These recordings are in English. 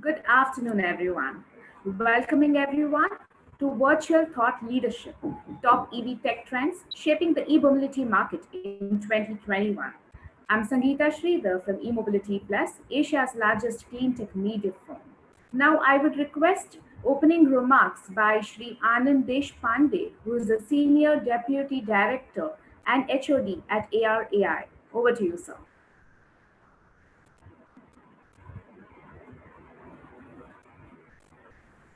Good afternoon, everyone. Welcoming everyone to Virtual Thought Leadership, top EV tech trends shaping the e-mobility market in 2021. I'm Sangeeta Sridhar from eMobility Plus, Asia's largest clean tech media firm. Now, I would request opening remarks by Shri Anand Deshpande, who is the Senior Deputy Director and HOD at ARAI. Over to you, sir.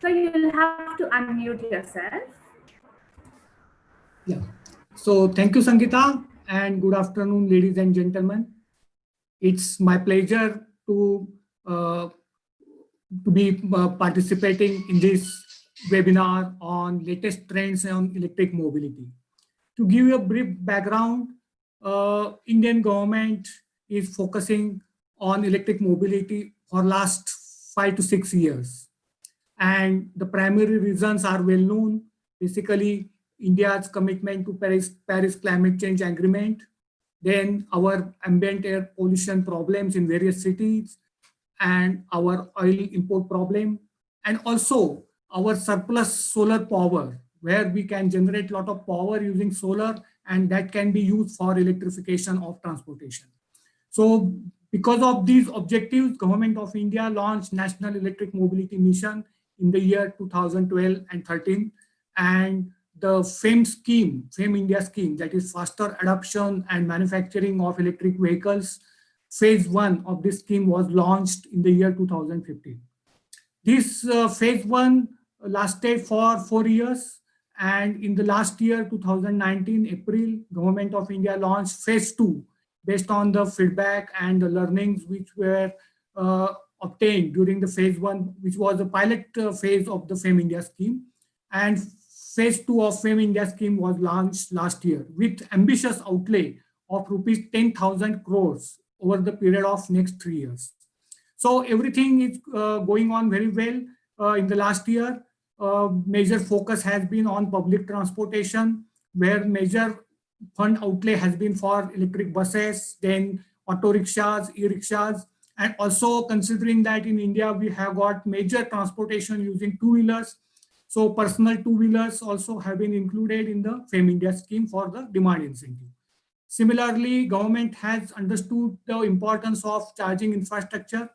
So you'll have to unmute yourself. Yeah. So thank you, Sangeeta, and good afternoon, ladies and gentlemen. It's my pleasure uh, to be participating in this webinar on latest trends on electric mobility. To give you a brief background, Indian government is focusing on electric mobility for last 5 to 6 years. And the primary reasons are well known. Basically, India's commitment to Paris Climate Change Agreement, then our ambient air pollution problems in various cities, and our oil import problem, and also our surplus solar power, where we can generate a lot of power using solar, and that can be used for electrification of transportation. So because of these objectives, Government of India launched National Electric Mobility Mission in the year 2012 and 13. And the FAME India scheme, that is faster adoption and manufacturing of electric vehicles, phase 1 of this scheme was launched in the year 2015. This phase 1 lasted for 4 years. And in the last year, 2019, April, Government of India launched phase 2, based on the feedback and the learnings which were obtained during the phase 1, which was the pilot phase of the FAME India scheme. And phase 2 of FAME India scheme was launched last year with ambitious outlay of rupees 10,000 crores over the period of next 3 years. So everything is going on very well in the last year. Major focus has been on public transportation, where major fund outlay has been for electric buses, then auto rickshaws, e-rickshaws, and also considering that in India we have got major transportation using two-wheelers. So personal two-wheelers also have been included in the FAME India scheme for the demand incentive. Similarly, government has understood the importance of charging infrastructure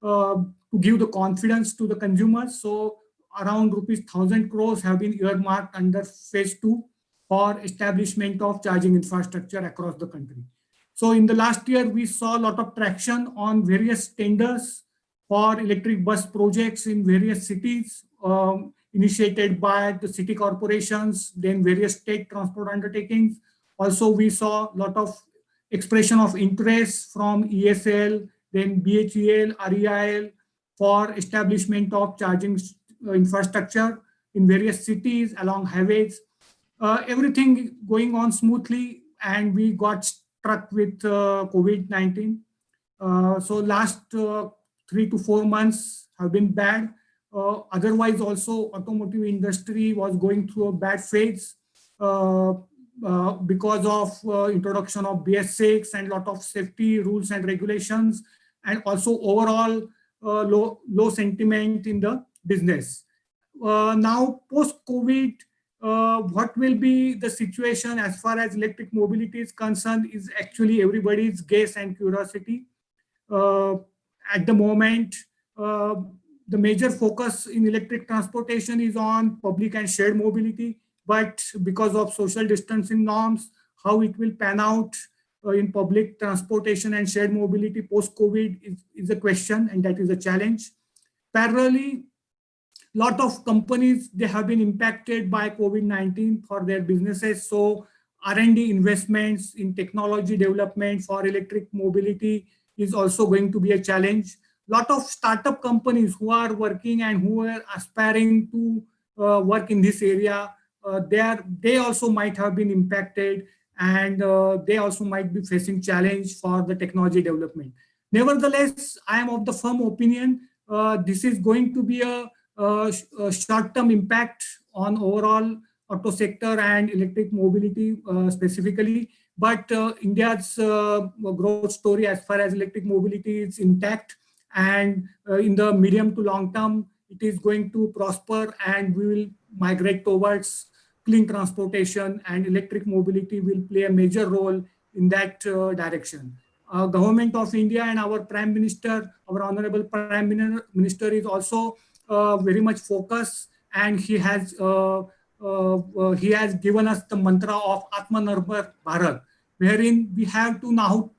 to give the confidence to the consumers. So around rupees 1,000 crores have been earmarked under phase 2 for establishment of charging infrastructure across the country. So in the last year, we saw a lot of traction on various tenders for electric bus projects in various cities, initiated by the city corporations, then various state transport undertakings. Also, we saw a lot of expression of interest from ESL, then BHEL, REIL for establishment of charging infrastructure in various cities along highways. Everything going on smoothly, and we got struck with COVID-19. So last 3 to 4 months have been bad. Otherwise, also automotive industry was going through a bad phase because of introduction of BS6 and lot of safety rules and regulations, and also overall low sentiment in the business. Now, post-COVID, what will be the situation as far as electric mobility is concerned is actually everybody's guess and curiosity. At the moment, the major focus in electric transportation is on public and shared mobility, but because of social distancing norms, how it will pan out in public transportation and shared mobility post-COVID is a question, and that is a challenge. Parallelly, lot of companies, they have been impacted by COVID-19 for their businesses. So R&D investments in technology development for electric mobility is also going to be a challenge. Lot of startup companies who are working and who are aspiring to work in this area, they also might have been impacted, and they also might be facing challenge for the technology development. Nevertheless, I am of the firm opinion this is going to be a short-term impact on overall auto sector and electric mobility specifically. But India's growth story as far as electric mobility is intact, and in the medium to long term, it is going to prosper, and we will migrate towards clean transportation, and electric mobility will play a major role in that direction. Government of India and our Prime Minister, our Honorable Minister is also very much focused, and he has given us the mantra of Atmanirbhar Bharat, wherein we have to now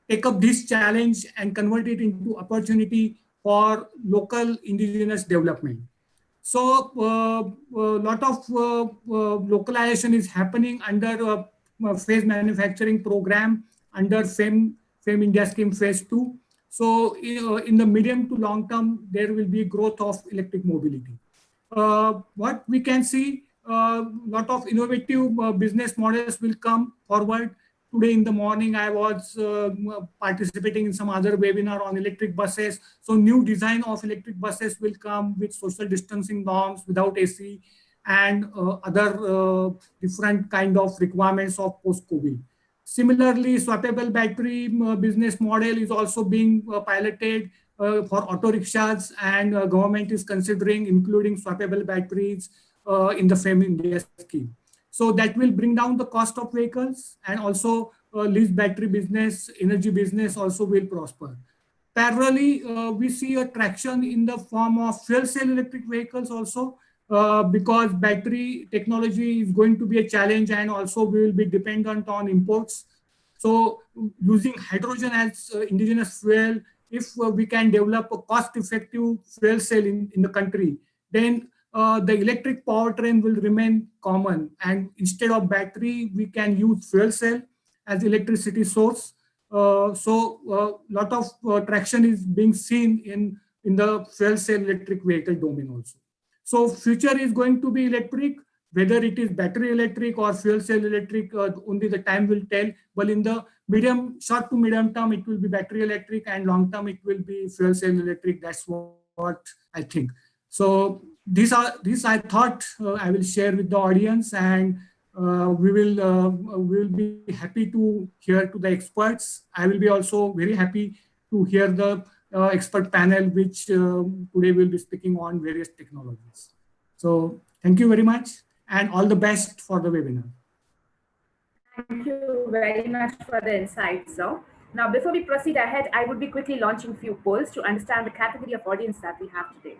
take up this challenge and convert it into opportunity for local indigenous development. So a lot of localization is happening under phase manufacturing program under FAME India scheme phase 2. So in the medium to long term, there will be growth of electric mobility. What we can see, a lot of innovative business models will come forward. Today in the morning, I was participating in some other webinar on electric buses. So new design of electric buses will come with social distancing norms, without AC, and other different kind of requirements of post-COVID. Similarly, swappable battery business model is also being piloted for auto rickshaws, and government is considering including swappable batteries in the FAME India scheme. So that will bring down the cost of vehicles, and also lease battery business, energy business also will prosper. Parallelly, we see a traction in the form of fuel cell electric vehicles also, because battery technology is going to be a challenge, and also we will be dependent on imports. So using hydrogen as indigenous fuel, if we can develop a cost-effective fuel cell in the country, then the electric powertrain will remain common. And instead of battery, we can use fuel cell as electricity source. So a lot of traction is being seen in the fuel cell electric vehicle domain also. So future is going to be electric, whether it is battery electric or fuel cell electric, only the time will tell. But in the short to medium term, it will be battery electric, and long term, it will be fuel cell electric. That's what I think. So these I thought I will share with the audience, and we will be happy to hear to the experts. I will be also very happy to hear the expert panel, which today will be speaking on various technologies. So thank you very much, and all the best for the webinar. Thank you very much for the insights, sir. Now, before we proceed ahead, I would be quickly launching a few polls to understand the category of audience that we have today.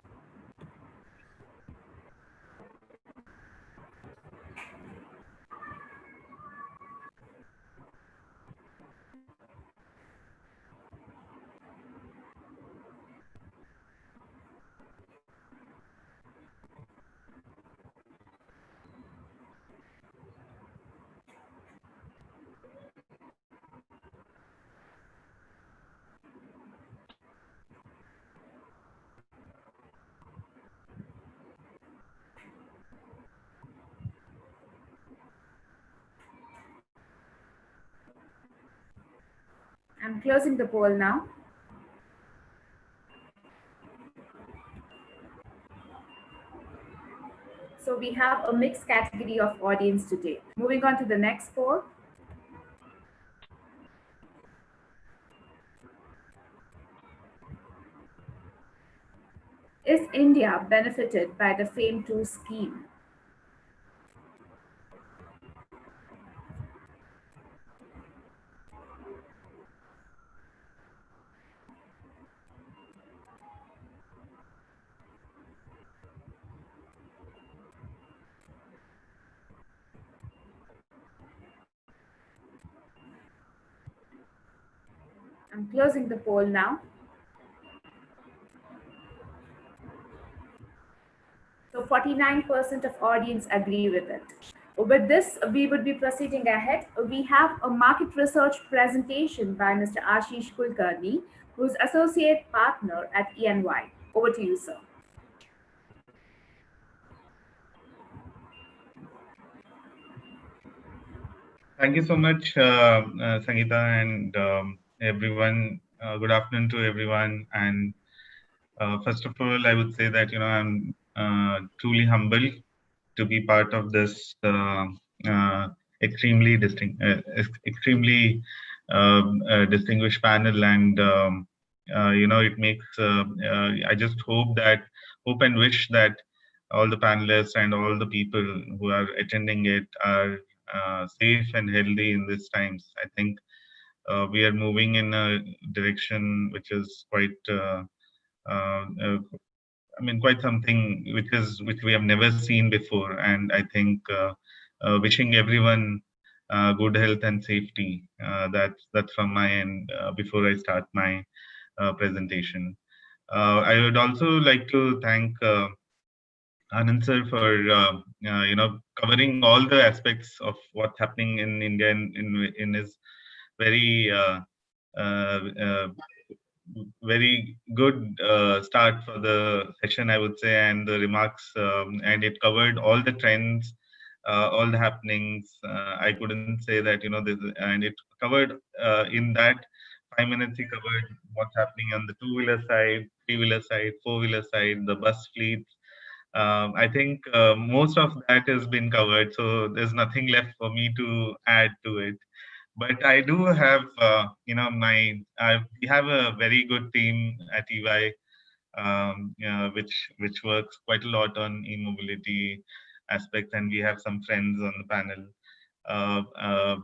I'm closing the poll now. So we have a mixed category of audience today. Moving on to the next poll. Is India benefited by the FAME 2 scheme? I'm closing the poll now. So 49% of audience agree with it. With this, we would be proceeding ahead. We have a market research presentation by Mr. Ashish Kulkarni, who's associate partner at ENY. Over to you, sir. Thank you so much, Sangeeta, and everyone. Good afternoon to everyone. And first of all, I would say that I'm truly humbled to be part of this extremely distinguished panel, and it makes. I just hope and wish that all the panelists and all the people who are attending it are safe and healthy in these times. I think we are moving in a direction which is quite. I mean, quite something which we have never seen before, and I think wishing everyone good health and safety. That's from my end before I start my presentation. I would also like to thank Anand sir for covering all the aspects of what's happening in India in his very uh, uh, very good start for the session, I would say, and the remarks, and it covered all the trends, all the happenings. I couldn't say that, and it covered in that 5 minutes. He covered what's happening on the two-wheeler side, three-wheeler side, four-wheeler side, the bus fleets. I think most of that has been covered, so there's nothing left for me to add to it. But I do have, we have a very good team at EY, which works quite a lot on e-mobility aspects, and we have some friends on the panel. Uh, uh,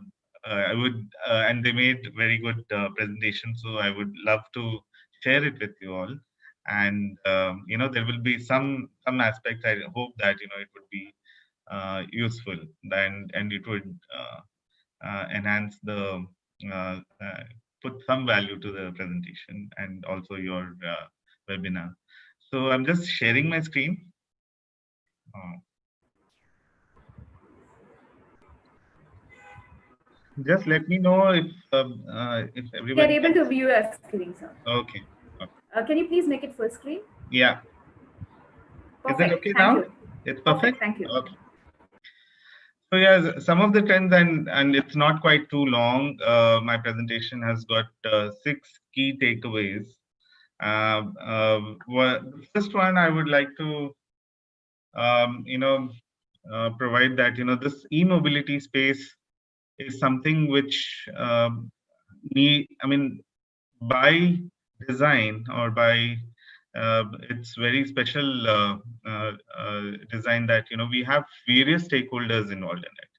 I would, and they made very good presentations, so I would love to share it with you all. And there will be some aspects. I hope that it would be useful, and it would enhance the uh, uh, put some value to the presentation and also your webinar. So I'm just sharing my screen. Uh, just let me know if We are everybody able can. to view your screen, sir. Okay. Okay. Can you please make it full screen? Yeah. Is it Perfect. okay Thank now? you. It's Perfect. perfect. Thank you. Okay. So yeah, some of the trends, and it's not quite too long. My presentation has got 6 key takeaways. The first one I would like to provide that this e-mobility space is something which I mean, by design or by its very special design, that we have various stakeholders involved in it,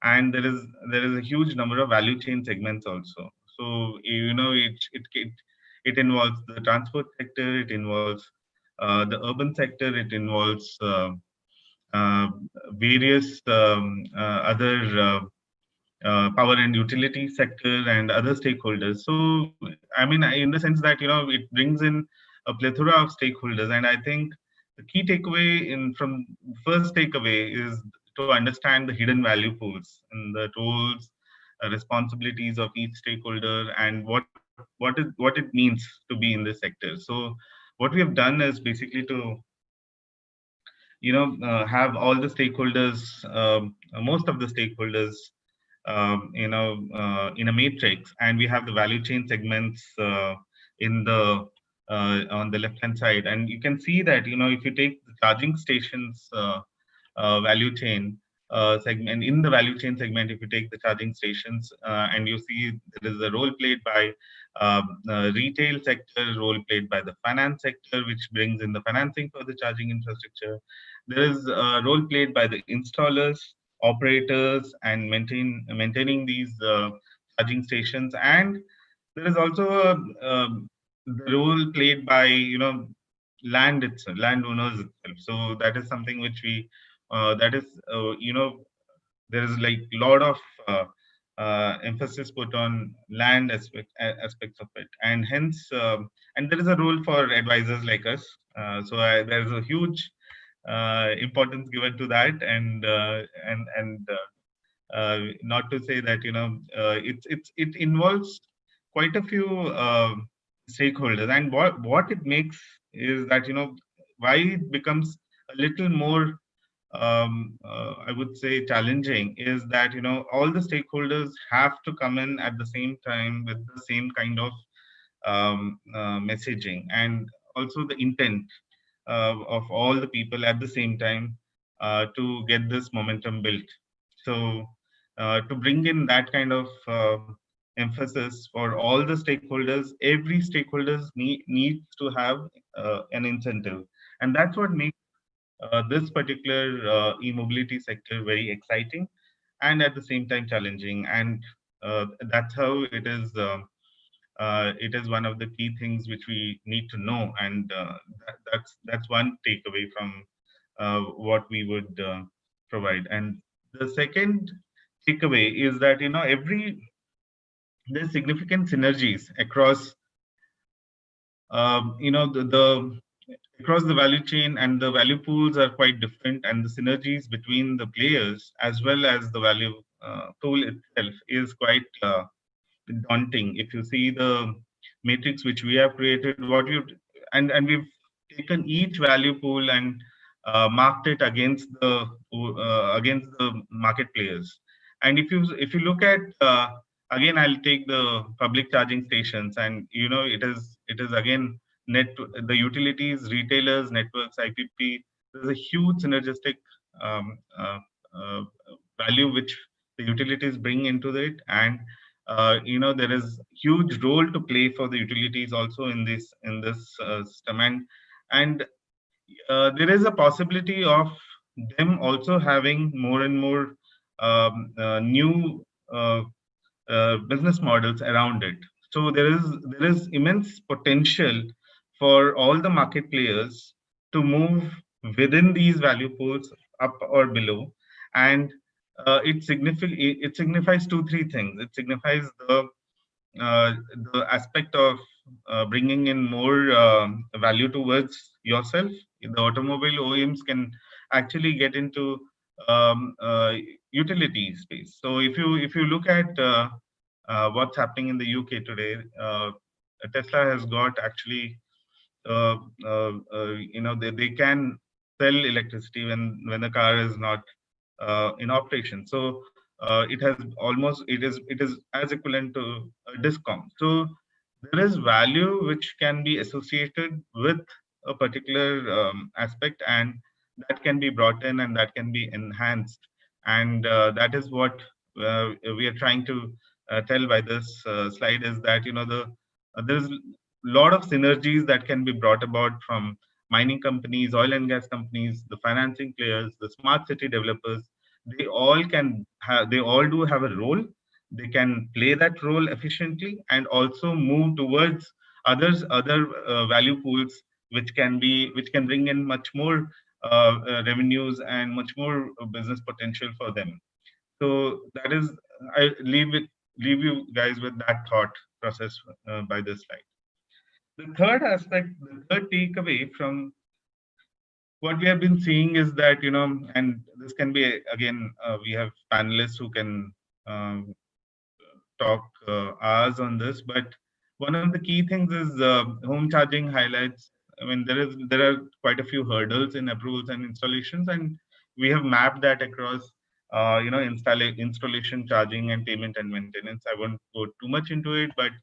and there is a huge number of value chain segments also. So it involves the transport sector, it involves the urban sector, it involves uh, various other power and utility sector and other stakeholders. So, I mean, in the sense that it brings in a plethora of stakeholders, and I think the key takeaway from first takeaway is to understand the hidden value pools and the roles, responsibilities of each stakeholder, and what it means to be in this sector. So, what we have done is basically to have all the stakeholders, most of the stakeholders, in a matrix, and we have the value chain segments in the on the left hand side, and you can see that if you take the charging stations value chain segment, in the value chain segment, if you take the charging stations, and you see there is a role played by retail sector, role played by the finance sector, which brings in the financing for the charging infrastructure. There is a role played by the installers, operators, and maintaining these charging stations, and there is also the role played by landowners itself. So that is something which we that is there is like a lot of emphasis put on land aspects of it, and hence and there is a role for advisors like us. There is a huge importance given to that, and not to say that it involves quite a few stakeholders, and what it makes is that why it becomes a little more I would say challenging is that all the stakeholders have to come in at the same time with the same kind of messaging, and also the intent of all the people at the same time to get this momentum built. So to bring in that kind of emphasis for all the stakeholders. Every stakeholders needs to have an incentive, and that's what makes this particular e-mobility sector very exciting and at the same time challenging. And that's how it is. It is one of the key things which we need to know, and that's one takeaway from what we would provide. And the second takeaway is that there's significant synergies across the across the value chain, and the value pools are quite different, and the synergies between the players as well as the value pool itself is quite daunting. If you see the matrix which we have created, and we've taken each value pool and marked it against the market players. And if you look at again, I'll take the public charging stations, and it is again the utilities, retailers, networks, IPP. There's a huge synergistic um, uh, uh, value which the utilities bring into it, and there is huge role to play for the utilities also in this system. And there is a possibility of them also having more and more new business models around it. So there is immense potential for all the market players to move within these value pools, up or below. And it signifies two three things. It signifies uh, the aspect of bringing in more value towards yourself. The automobile OEMs can actually get into utility space. So if you look at what's happening in the UK today, Tesla has got actually they can sell electricity when the car is not in operation. So it is as equivalent to a discount. So there is value which can be associated with a particular aspect, and that can be brought in and that can be enhanced. And that is what we are trying to tell by this slide, is that there's a lot of synergies that can be brought about from mining companies, oil and gas companies, the financing players, the smart city developers. They all do have a role. They can play that role efficiently and also move towards other value pools which can bring in much more revenues and much more business potential for them. So that is, I leave you guys with that thought process by this slide. The third aspect, the third takeaway from what we have been seeing is that, and this can be again, we have panelists who can um, talk hours on this, but one of the key things is home charging highlights. I mean, there are quite a few hurdles in approvals and installations, and we have mapped that across installation, charging, and payment and maintenance. I won't go too much into it, but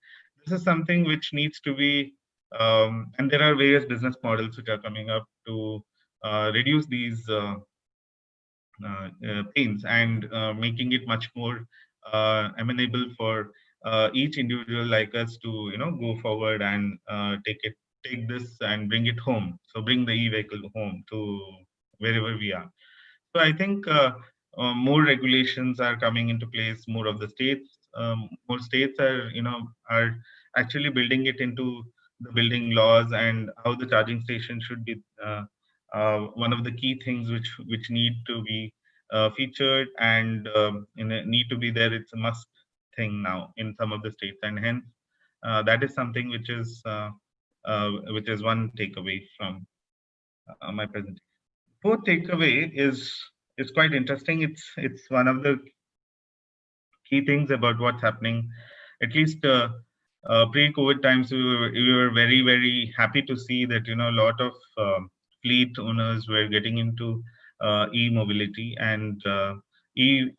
this is something which needs to be, and there are various business models which are coming up to reduce these pains, and making it much more amenable for each individual like us to go forward and take this and bring it home. So bring the e-vehicle home to wherever we are. So I think more regulations are coming into place. More states are actually building it into the building laws, and how the charging station should be. One of the key things which need to be featured and need to be there. It's a must thing now in some of the states, and hence that is something which is one takeaway from my presentation. Fourth takeaway is quite interesting. It's one of the key things about what's happening. At least pre-COVID times, we were very very happy to see that a lot of fleet owners were getting into e-mobility, and e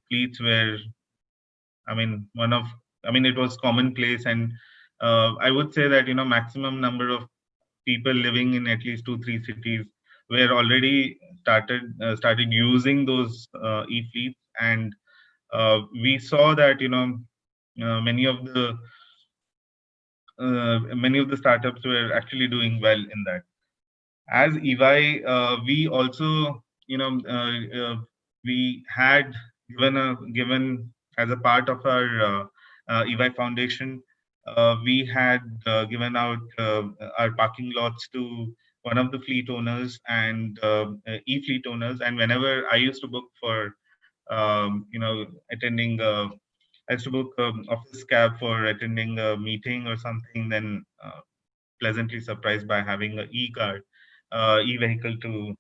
fleets were, I mean, it was commonplace. And I would say that maximum number of people living in at least 2-3 cities were already started using those e-fleets. And we saw that many of the startups were actually doing well in that. As EY, we also, we had given as a part of our EY Foundation, we had given out our parking lots to one of the fleet owners and e-fleet owners. And whenever I used to book for, attending, I used to book office cab for attending a meeting or something, then pleasantly surprised by having an e-card, e-vehicle to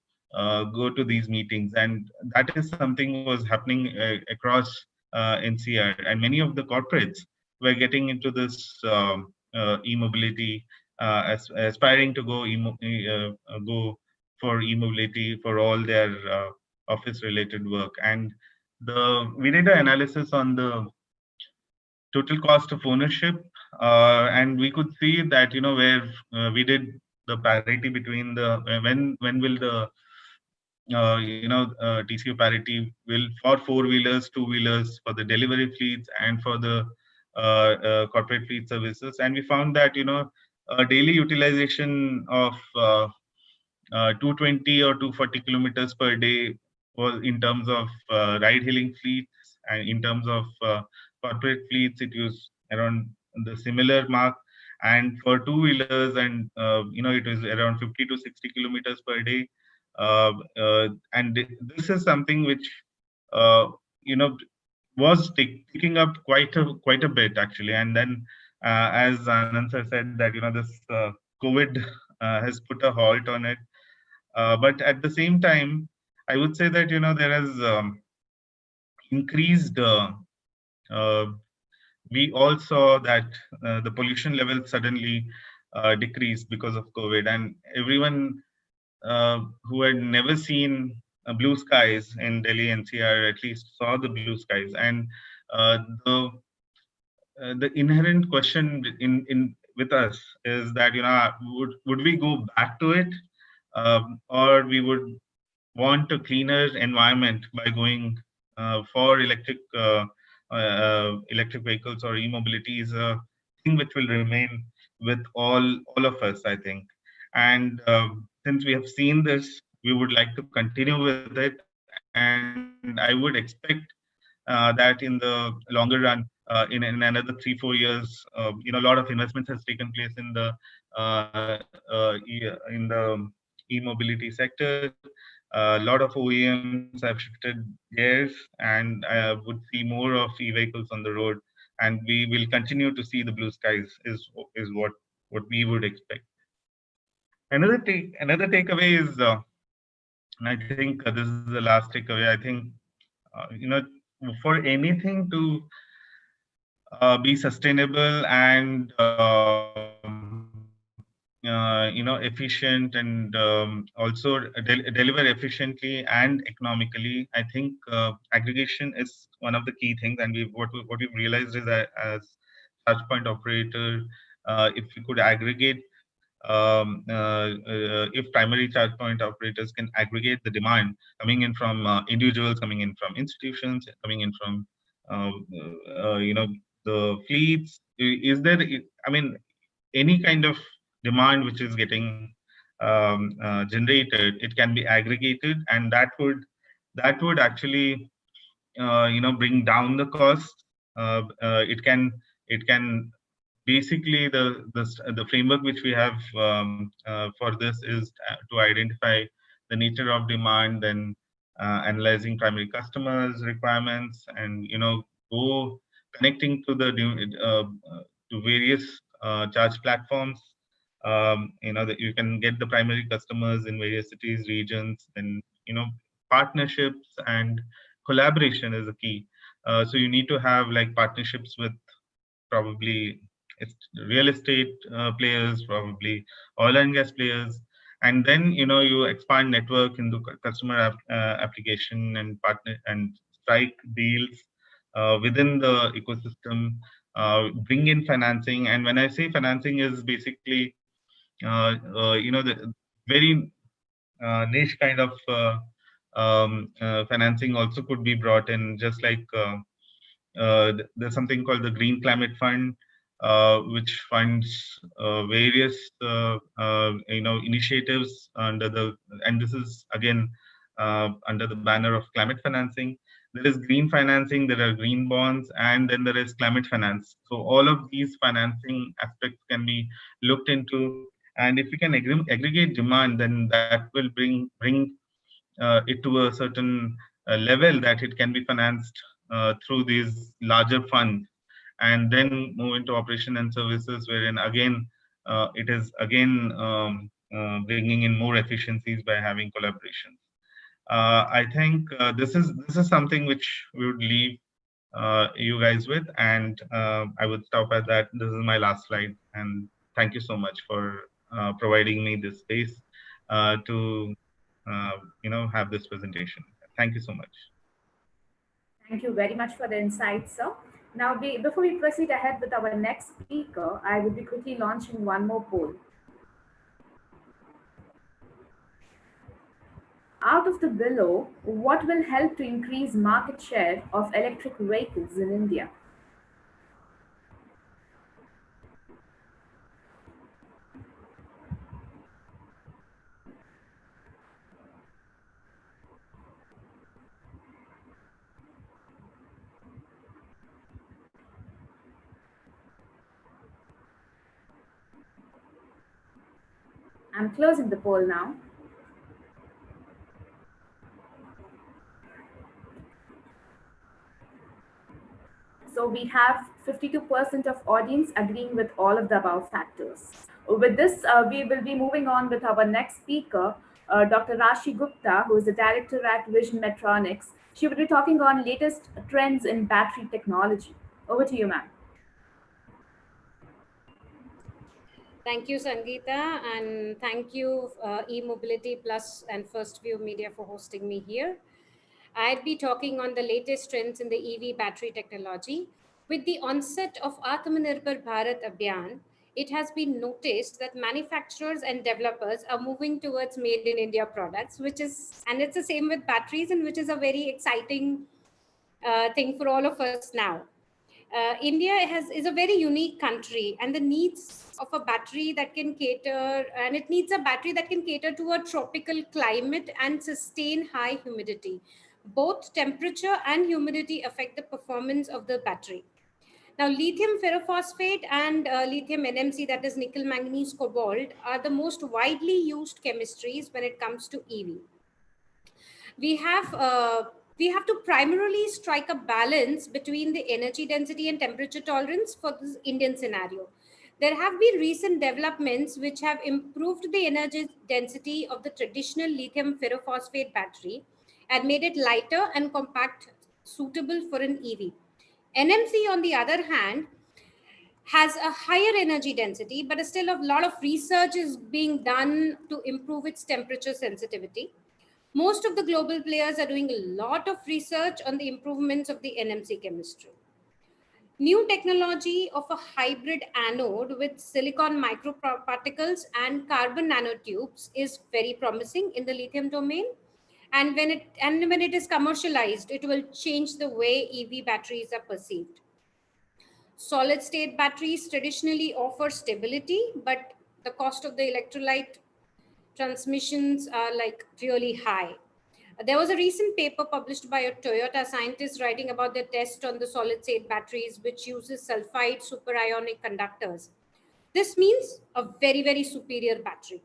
go to these meetings. And that is something was happening across NCR. And many of the corporates were getting into this e-mobility, aspiring to go for e-mobility for all their office-related work. And we did an analysis on the total cost of ownership, and we could see that where we did the parity between the when will the TCO parity will for four-wheelers, two-wheelers, for the delivery fleets, and for the corporate fleet services. And we found that daily utilization of 220 or 240 kilometers per day was in terms of ride-hailing fleets, and in terms of corporate fleets, it was around the similar mark. And for two-wheelers, and it was around 50 to 60 kilometers per day. And this is something which uh, you know was picking up quite a bit actually. And then, as Anand sir said, that this COVID has put a halt on it. But at the same time, I would say that there has increased. Uh, we all saw that the pollution level suddenly decreased because of COVID, and everyone who had never seen blue skies in Delhi NCR at least saw the blue skies. And uh, the the inherent question in with us is that would we go back to it, or we would want a cleaner environment by going for electric vehicles, or e-mobility is a thing which will remain with all of us, I think. And since we have seen this, we would like to continue with it. And I would expect that in the longer run, in another 3-4 years, a lot of investments has taken place in the in the e-mobility sector. A lot of OEMs have shifted gears, and would see more of e-vehicles on the road, and we will continue to see the blue skies. Is what we would expect. Another takeaway is, and I think this is the last takeaway. I think for anything to be sustainable and efficient, and also deliver efficiently and economically. I think aggregation is one of the key things, and what we've realized is that as touch point operator, if we could aggregate, if primary charge point operators can aggregate the demand coming in from individuals, coming in from institutions, coming in from uh, the fleets. Is there, I mean, any kind of demand which is getting generated, it can be aggregated, and that would actually bring down the cost. It can basically, the framework which we have for this is to identify the nature of demand, then analyzing primary customers requirements, and go connecting to the to various charge platforms. That you can get the primary customers in various cities, regions, and partnerships and collaboration is a key. So you need to have like partnerships with probably it's real estate players, probably oil and gas players, and then you expand network into customer application and partner, and strike deals within the ecosystem. Bring in financing, and when I say financing, is basically the very niche kind of financing also could be brought in, just like there's something called the Green Climate Fund, which funds various initiatives under the, and this is again under the banner of climate financing. There is green financing, there are green bonds, and then there is climate finance. So all of these financing aspects can be looked into, and if we can aggregate demand, then that will bring it to a certain level that it can be financed through these larger funds, and then move into operation and services, wherein again it is again bringing in more efficiencies by having collaboration. I think this is something which we would leave you guys with, and I would stop at that. This is my last slide, and thank you so much for providing me this space to have this presentation. Thank you so much. Thank you very much for the insights, sir. Now, before we proceed ahead with our next speaker, I will be quickly launching one more poll. Out of the below, what will help to increase market share of electric vehicles in India? I'm closing the poll now. So we have 52% of audience agreeing with all of the above factors. With this, we will be moving on with our next speaker, Dr. Rashi Gupta, who is the director at Vision Metronics. She will be talking on latest trends in battery technology. Over to you, ma'am. Thank you, Sangeeta, and thank you, eMobility Plus and FirstView Media for hosting me here. I'd be talking on the latest trends in the EV battery technology. With the onset of Atmanirbhar Bharat Abhiyan, it has been noticed that manufacturers and developers are moving towards made in India products, and it's the same with batteries, and which is a very exciting thing for all of us now. India is a very unique country, and the needs of a battery that can cater, and it needs a battery that can cater to a tropical climate and sustain high humidity. Both temperature and humidity affect the performance of the battery. Now, lithium ferrophosphate and lithium NMC, that is nickel, manganese, cobalt, are the most widely used chemistries when it comes to EV. We have to primarily strike a balance between the energy density and temperature tolerance for this Indian scenario. There have been recent developments which have improved the energy density of the traditional lithium ferrophosphate battery and made it lighter and compact, suitable for an EV. NMC, on the other hand, has a higher energy density, but still a lot of research is being done to improve its temperature sensitivity. Most of the global players are doing a lot of research on the improvements of the NMC chemistry. New technology of a hybrid anode with silicon microparticles and carbon nanotubes is very promising in the lithium domain. And when it is commercialized, it will change the way EV batteries are perceived. Solid state batteries traditionally offer stability, but the cost of the electrolyte transmissions are like really high. There was a recent paper published by a Toyota scientist writing about their test on the solid state batteries, which uses sulfide superionic conductors. This means a very, very superior battery.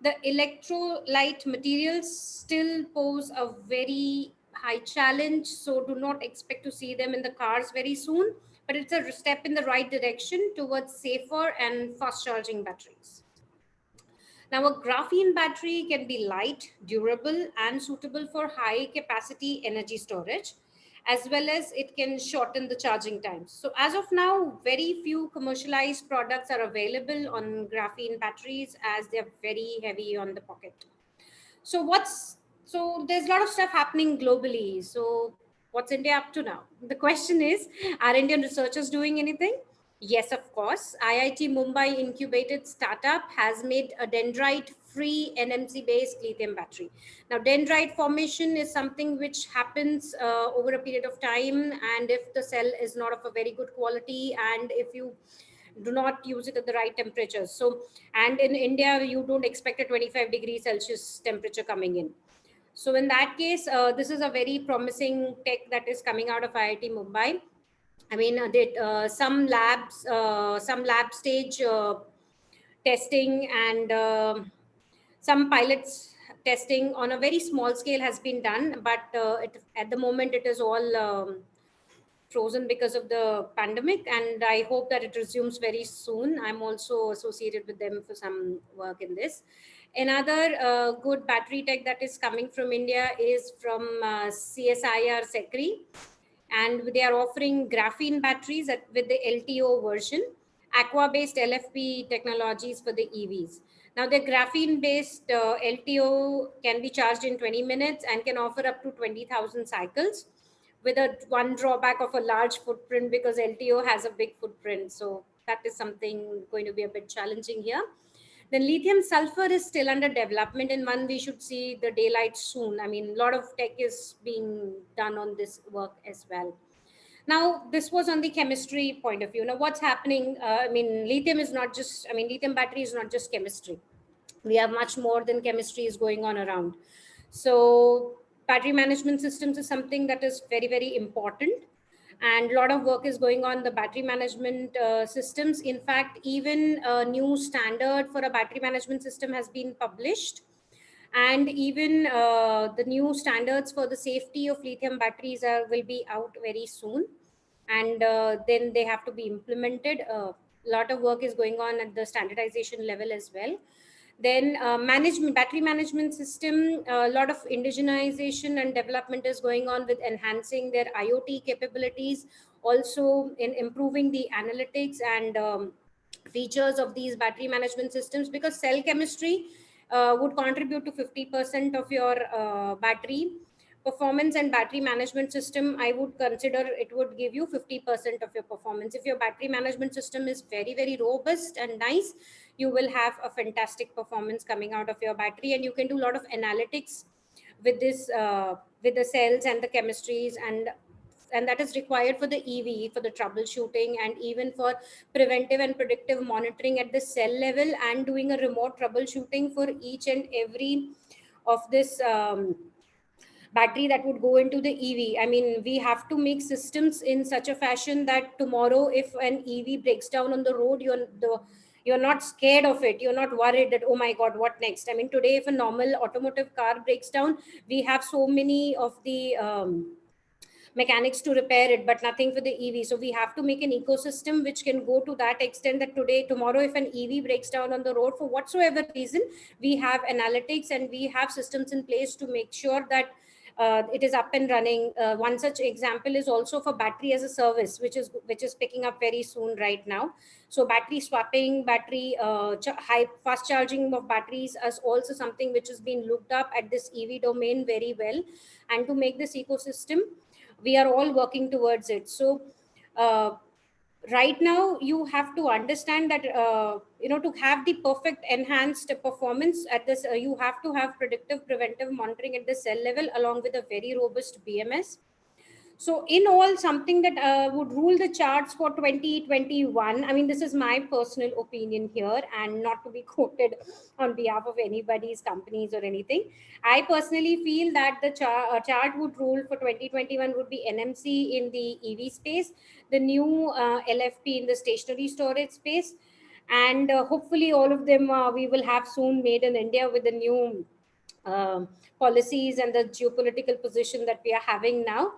The electrolyte materials still pose a very high challenge, so do not expect to see them in the cars very soon, but it's a step in the right direction towards safer and fast charging batteries. Now, a graphene battery can be light, durable, and suitable for high capacity energy storage, as well as it can shorten the charging times. So as of now, very few commercialized products are available on graphene batteries as they're very heavy on the pocket. So there's a lot of stuff happening globally. So what's India up to now? The question is, are Indian researchers doing anything? Yes, of course. IIT Mumbai incubated startup has made a dendrite-free NMC-based lithium battery. Now, dendrite formation is something which happens over a period of time, and if the cell is not of a very good quality, and if you do not use it at the right temperatures. So, and in India, you don't expect a 25 degrees Celsius temperature coming in. So in that case, this is a very promising tech that is coming out of IIT Mumbai. I mean, some lab stage testing and some pilots testing on a very small scale has been done, but at the moment it is all frozen because of the pandemic, and I hope that it resumes very soon. I'm also associated with them for some work in this. Another good battery tech that is coming from India is from CSIR Secri, and they are offering graphene batteries with the LTO version, aqua-based LFP technologies for the EVs. Now, the graphene-based LTO can be charged in 20 minutes and can offer up to 20,000 cycles, with a one drawback of a large footprint, because LTO has a big footprint. So that is something going to be a bit challenging here. Then lithium sulfur is still under development, and one we should see the daylight soon. I mean, a lot of tech is being done on this work as well. Now, this was on the chemistry point of view. Now, what's happening? I mean, lithium battery is not just chemistry. We have much more than chemistry is going on around. So battery management systems is something that is very, very important. And a lot of work is going on the battery management systems. In fact, even a new standard for a battery management system has been published. And even the new standards for the safety of lithium batteries will be out very soon. And then they have to be implemented. A lot of work is going on at the standardization level as well. Then battery management system, a lot of indigenization and development is going on with enhancing their IoT capabilities, also in improving the analytics and features of these battery management systems, because cell chemistry would contribute to 50% of your battery performance, and battery management system, I would consider it would give you 50% of your performance. If your battery management system is very, very robust and nice, you will have a fantastic performance coming out of your battery, and you can do a lot of analytics with this with the cells and the chemistries, and that is required for the EV, for the troubleshooting, and even for preventive and predictive monitoring at the cell level, and doing a remote troubleshooting for each and every of this battery that would go into the EV. I mean, we have to make systems in such a fashion that tomorrow, if an EV breaks down on the road, you're not scared of it. You're not worried that, oh my God, what next? I mean, today, if a normal automotive car breaks down, we have so many of the mechanics to repair it, but nothing for the EV. So we have to make an ecosystem which can go to that extent that tomorrow, if an EV breaks down on the road for whatsoever reason, we have analytics and we have systems in place to make sure that it is up and running. One such example is also for battery as a service, which is picking up very soon right now. So battery swapping, battery high fast charging of batteries is also something which has been looked up at this EV domain very well. And to make this ecosystem, we are all working towards it. So right now you have to understand that to have the perfect enhanced performance at this, you have to have predictive preventive monitoring at the cell level, along with a very robust BMS. So in all, something that would rule the charts for 2021, I mean, this is my personal opinion here and not to be quoted on behalf of anybody's companies or anything. I personally feel that the chart would rule for 2021 would be NMC in the EV space, the new LFP in the stationary storage space, and hopefully all of them we will have soon made in India with the new policies and the geopolitical position that we are having now.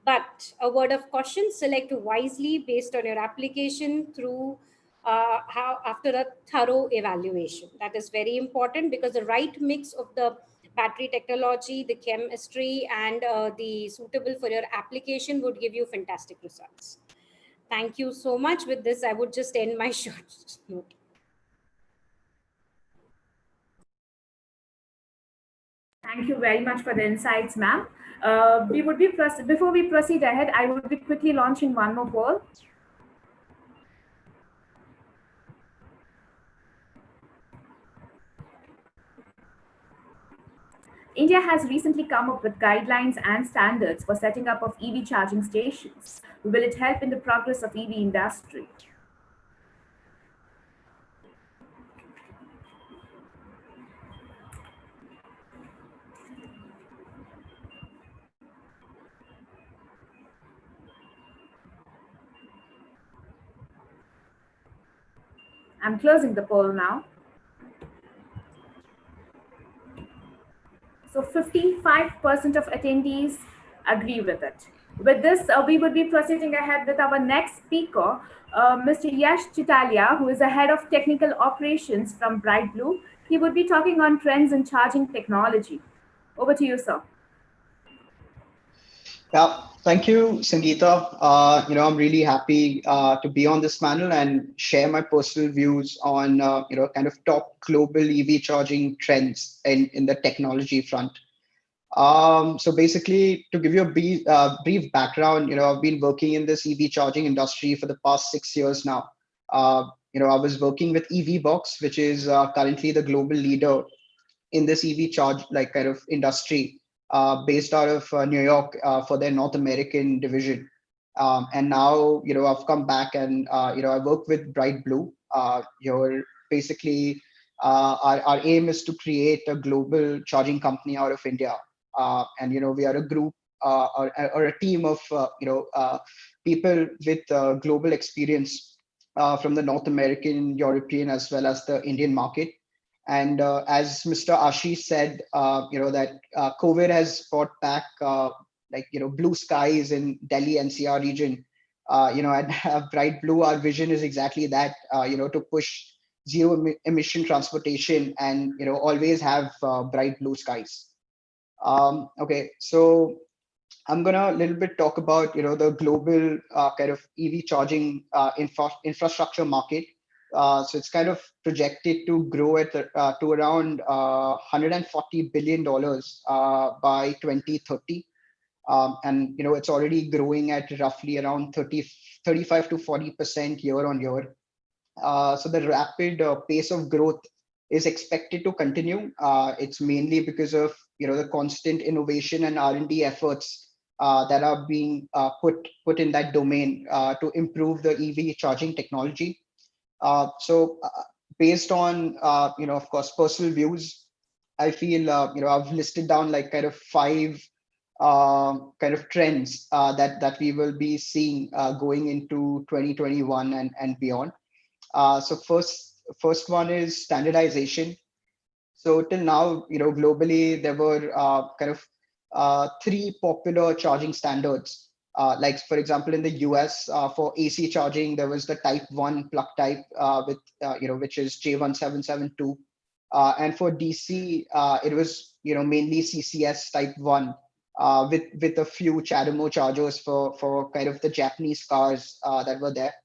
But a word of caution, select wisely based on your application through after a thorough evaluation. That is very important, because the right mix of the battery technology, the chemistry, and the suitable for your application would give you fantastic results. Thank you so much. With this, I would just end my short note. Thank you very much for the insights, ma'am. Before we proceed ahead, I would be quickly launching one more poll. India has recently come up with guidelines and standards for setting up of EV charging stations. Will it help in the progress of EV industry? I'm closing the poll now. So 55% of attendees agree with it. With this, we would be proceeding ahead with our next speaker, Mr. Yash Tattaglia, who is the head of technical operations from Bright Blue. He would be talking on trends in charging technology. Over to you, sir. Yeah, thank you, Sangeeta. I'm really happy to be on this panel and share my personal views on, kind of top global EV charging trends in the technology front. So basically, to give you a brief background, I've been working in this EV charging industry for the past 6 years now. I was working with EVBox, which is currently the global leader in this EV charge like kind of industry, based out of New York for their North American division. And now, I've come back and, I work with Bright Blue. You're basically, our aim is to create a global charging company out of India. And, we are a group or a team of, people with global experience from the North American, European, as well as the Indian market. And as Mr. Ashish said, that COVID has brought back blue skies in Delhi NCR region. At Bright Blue, our vision is exactly that. To push zero emission transportation and always have bright blue skies. Okay, so I'm gonna a little bit talk about the global kind of EV charging infrastructure market. So it's kind of projected to grow at to around $140 billion by 2030. And it's already growing at roughly around 35 to 40% year on year. So the rapid pace of growth is expected to continue. It's mainly because of the constant innovation and R&D efforts that are being put in that domain to improve the EV charging technology. So based on of course personal views, I feel I've listed down like kind of five kind of trends that we will be seeing going into 2021 and beyond. So first one is standardization. So till now, globally there were kind of three popular charging standards. Like for example, in the US, for AC charging, there was the Type 1 plug type with which is J1772, and for DC, it was mainly CCS Type 1 with a few CHAdeMO chargers for kind of the Japanese cars that were there.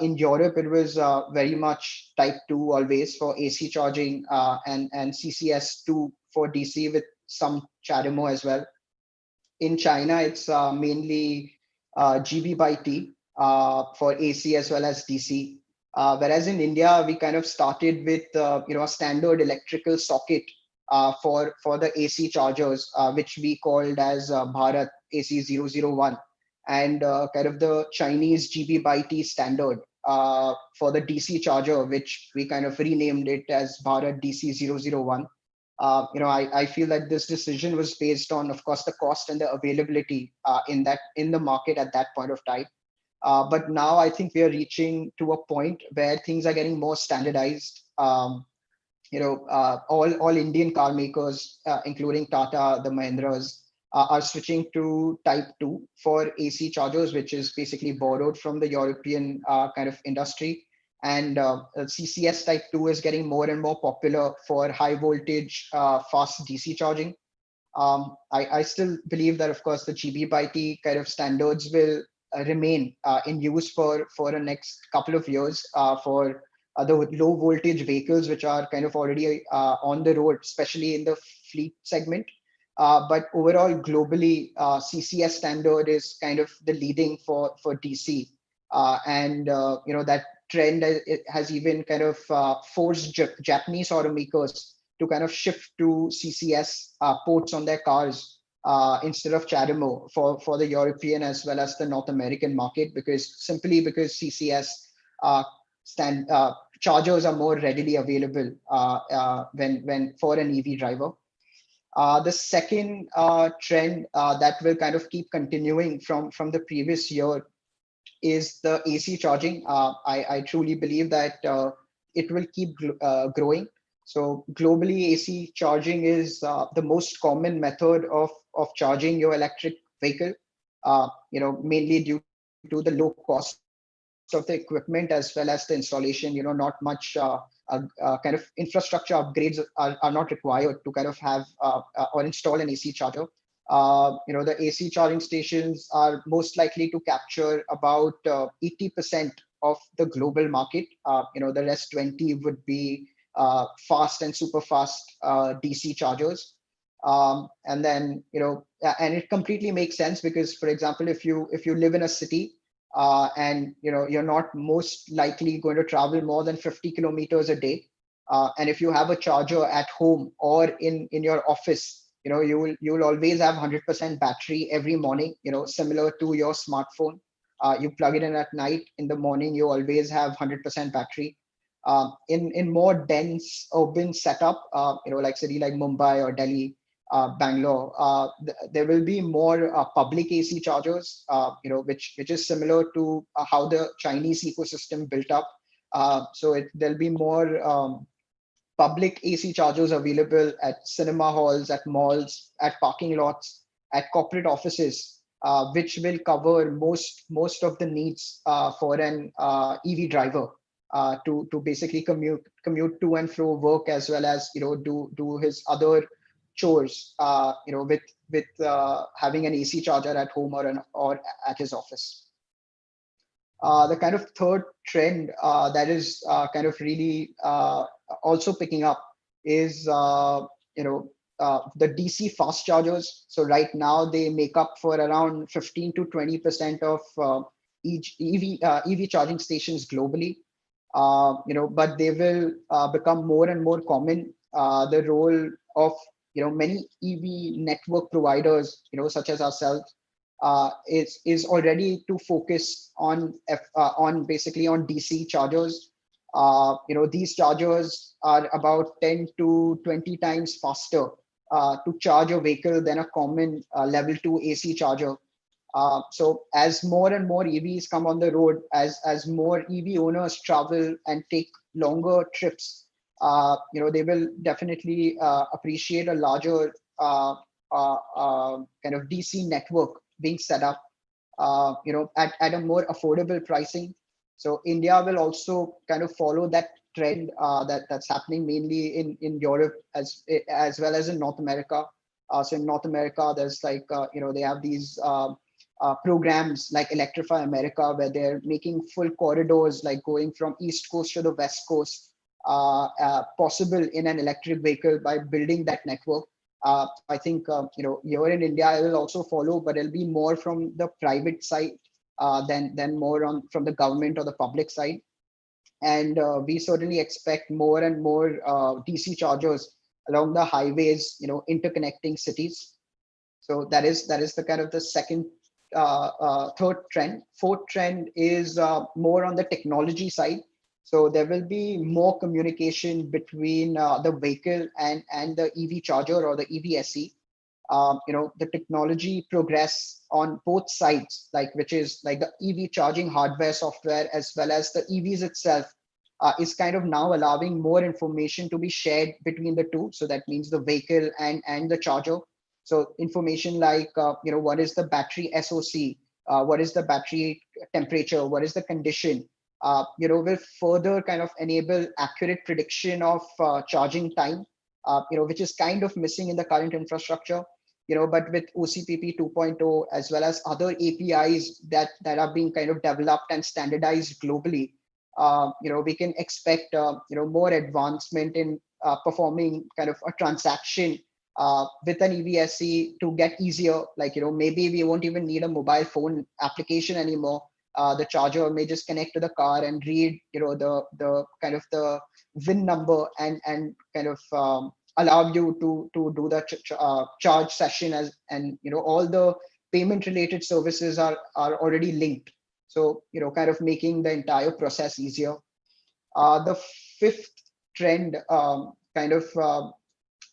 In Europe, it was very much Type 2 always for AC charging, and CCS2 for DC with some CHAdeMO as well. In China, it's mainly GB by T for AC as well as DC. Whereas in India, we kind of started with a standard electrical socket for the AC chargers, which we called as Bharat AC001, and kind of the Chinese GB by T standard for the DC charger, which we kind of renamed it as Bharat DC001. I feel that this decision was based on, of course, the cost and the availability in the market at that point of time. But now I think we are reaching to a point where things are getting more standardized. All Indian car makers, including Tata, the Mahindras, are switching to Type 2 for AC chargers, which is basically borrowed from the European kind of industry. And CCS Type 2 is getting more and more popular for high voltage, fast DC charging. I still believe that, of course, the GB by T kind of standards will remain in use for the next couple of years for the low voltage vehicles, which are kind of already on the road, especially in the fleet segment. But overall, globally, CCS standard is kind of the leading for DC. And that trend has even kind of forced Japanese automakers to kind of shift to CCS ports on their cars instead of CHAdeMO for the European as well as the North American market, because CCS chargers are more readily available when for an EV driver. The second trend that will kind of keep continuing from the previous year is the AC charging. I truly believe that it will keep growing. So globally, AC charging is the most common method of charging your electric vehicle. Mainly due to the low cost of the equipment as well as the installation. Not much kind of infrastructure upgrades are not required to kind of have or install an AC charger. The AC charging stations are most likely to capture about 80% of the global market. The rest 20 would be fast and super fast DC chargers. And then, and it completely makes sense because, for example, if you live in a city and you're not most likely going to travel more than 50 kilometers a day, and if you have a charger at home or in your office, you will always have 100% battery every morning. Similar to your smartphone, you plug it in at night. In the morning, you always have 100% battery. In more dense urban setup, like city like Mumbai or Delhi, Bangalore, there will be more public AC chargers, which is similar to how the Chinese ecosystem built up. So there'll be more public AC chargers available at cinema halls, at malls, at parking lots, at corporate offices, which will cover most of the needs for an EV driver to basically commute to and fro work, as well as do his other chores, with having an AC charger at home or at his office. The kind of third trend that is kind of really also picking up is the DC fast chargers. So right now they make up for around 15 to 20% of EV charging stations globally. But they will become more and more common. The role of many EV network providers, such as ourselves, is already to focus on basically on DC chargers. These chargers are about 10 to 20 times faster to charge a vehicle than a common level 2 AC charger. So as more and more EVs come on the road, as more EV owners travel and take longer trips, they will definitely appreciate a larger kind of DC network being set up, at a more affordable pricing. So India will also kind of follow that trend that's happening mainly in Europe as well as in North America. So in North America, there's they have these programs like Electrify America, where they're making full corridors, like going from East Coast to the West Coast, possible in an electric vehicle by building that network. I think here in India it will also follow, but it'll be more from the private side than more from the government or the public side. And we certainly expect more and more DC chargers along the highways, interconnecting cities. So that is the kind of the second, third trend. Fourth trend is more on the technology side. So there will be more communication between the vehicle and the EV charger or the EVSE. The technology progress on both sides, which is like the EV charging hardware, software, as well as the EVs itself, is kind of now allowing more information to be shared between the two. So that means the vehicle and the charger. So information like, what is the battery SOC, what is the battery temperature, what is the condition, will further kind of enable accurate prediction of charging time, which is kind of missing in the current infrastructure. But with OCPP 2.0, as well as other APIs that are being kind of developed and standardized globally, we can expect, more advancement in performing kind of a transaction with an EVSE to get easier. Maybe we won't even need a mobile phone application anymore. The charger may just connect to the car and read, the kind of the VIN number and kind of allow you to do the charge session and all the payment related services are already linked. So kind of making the entire process easier. The fifth trend kind of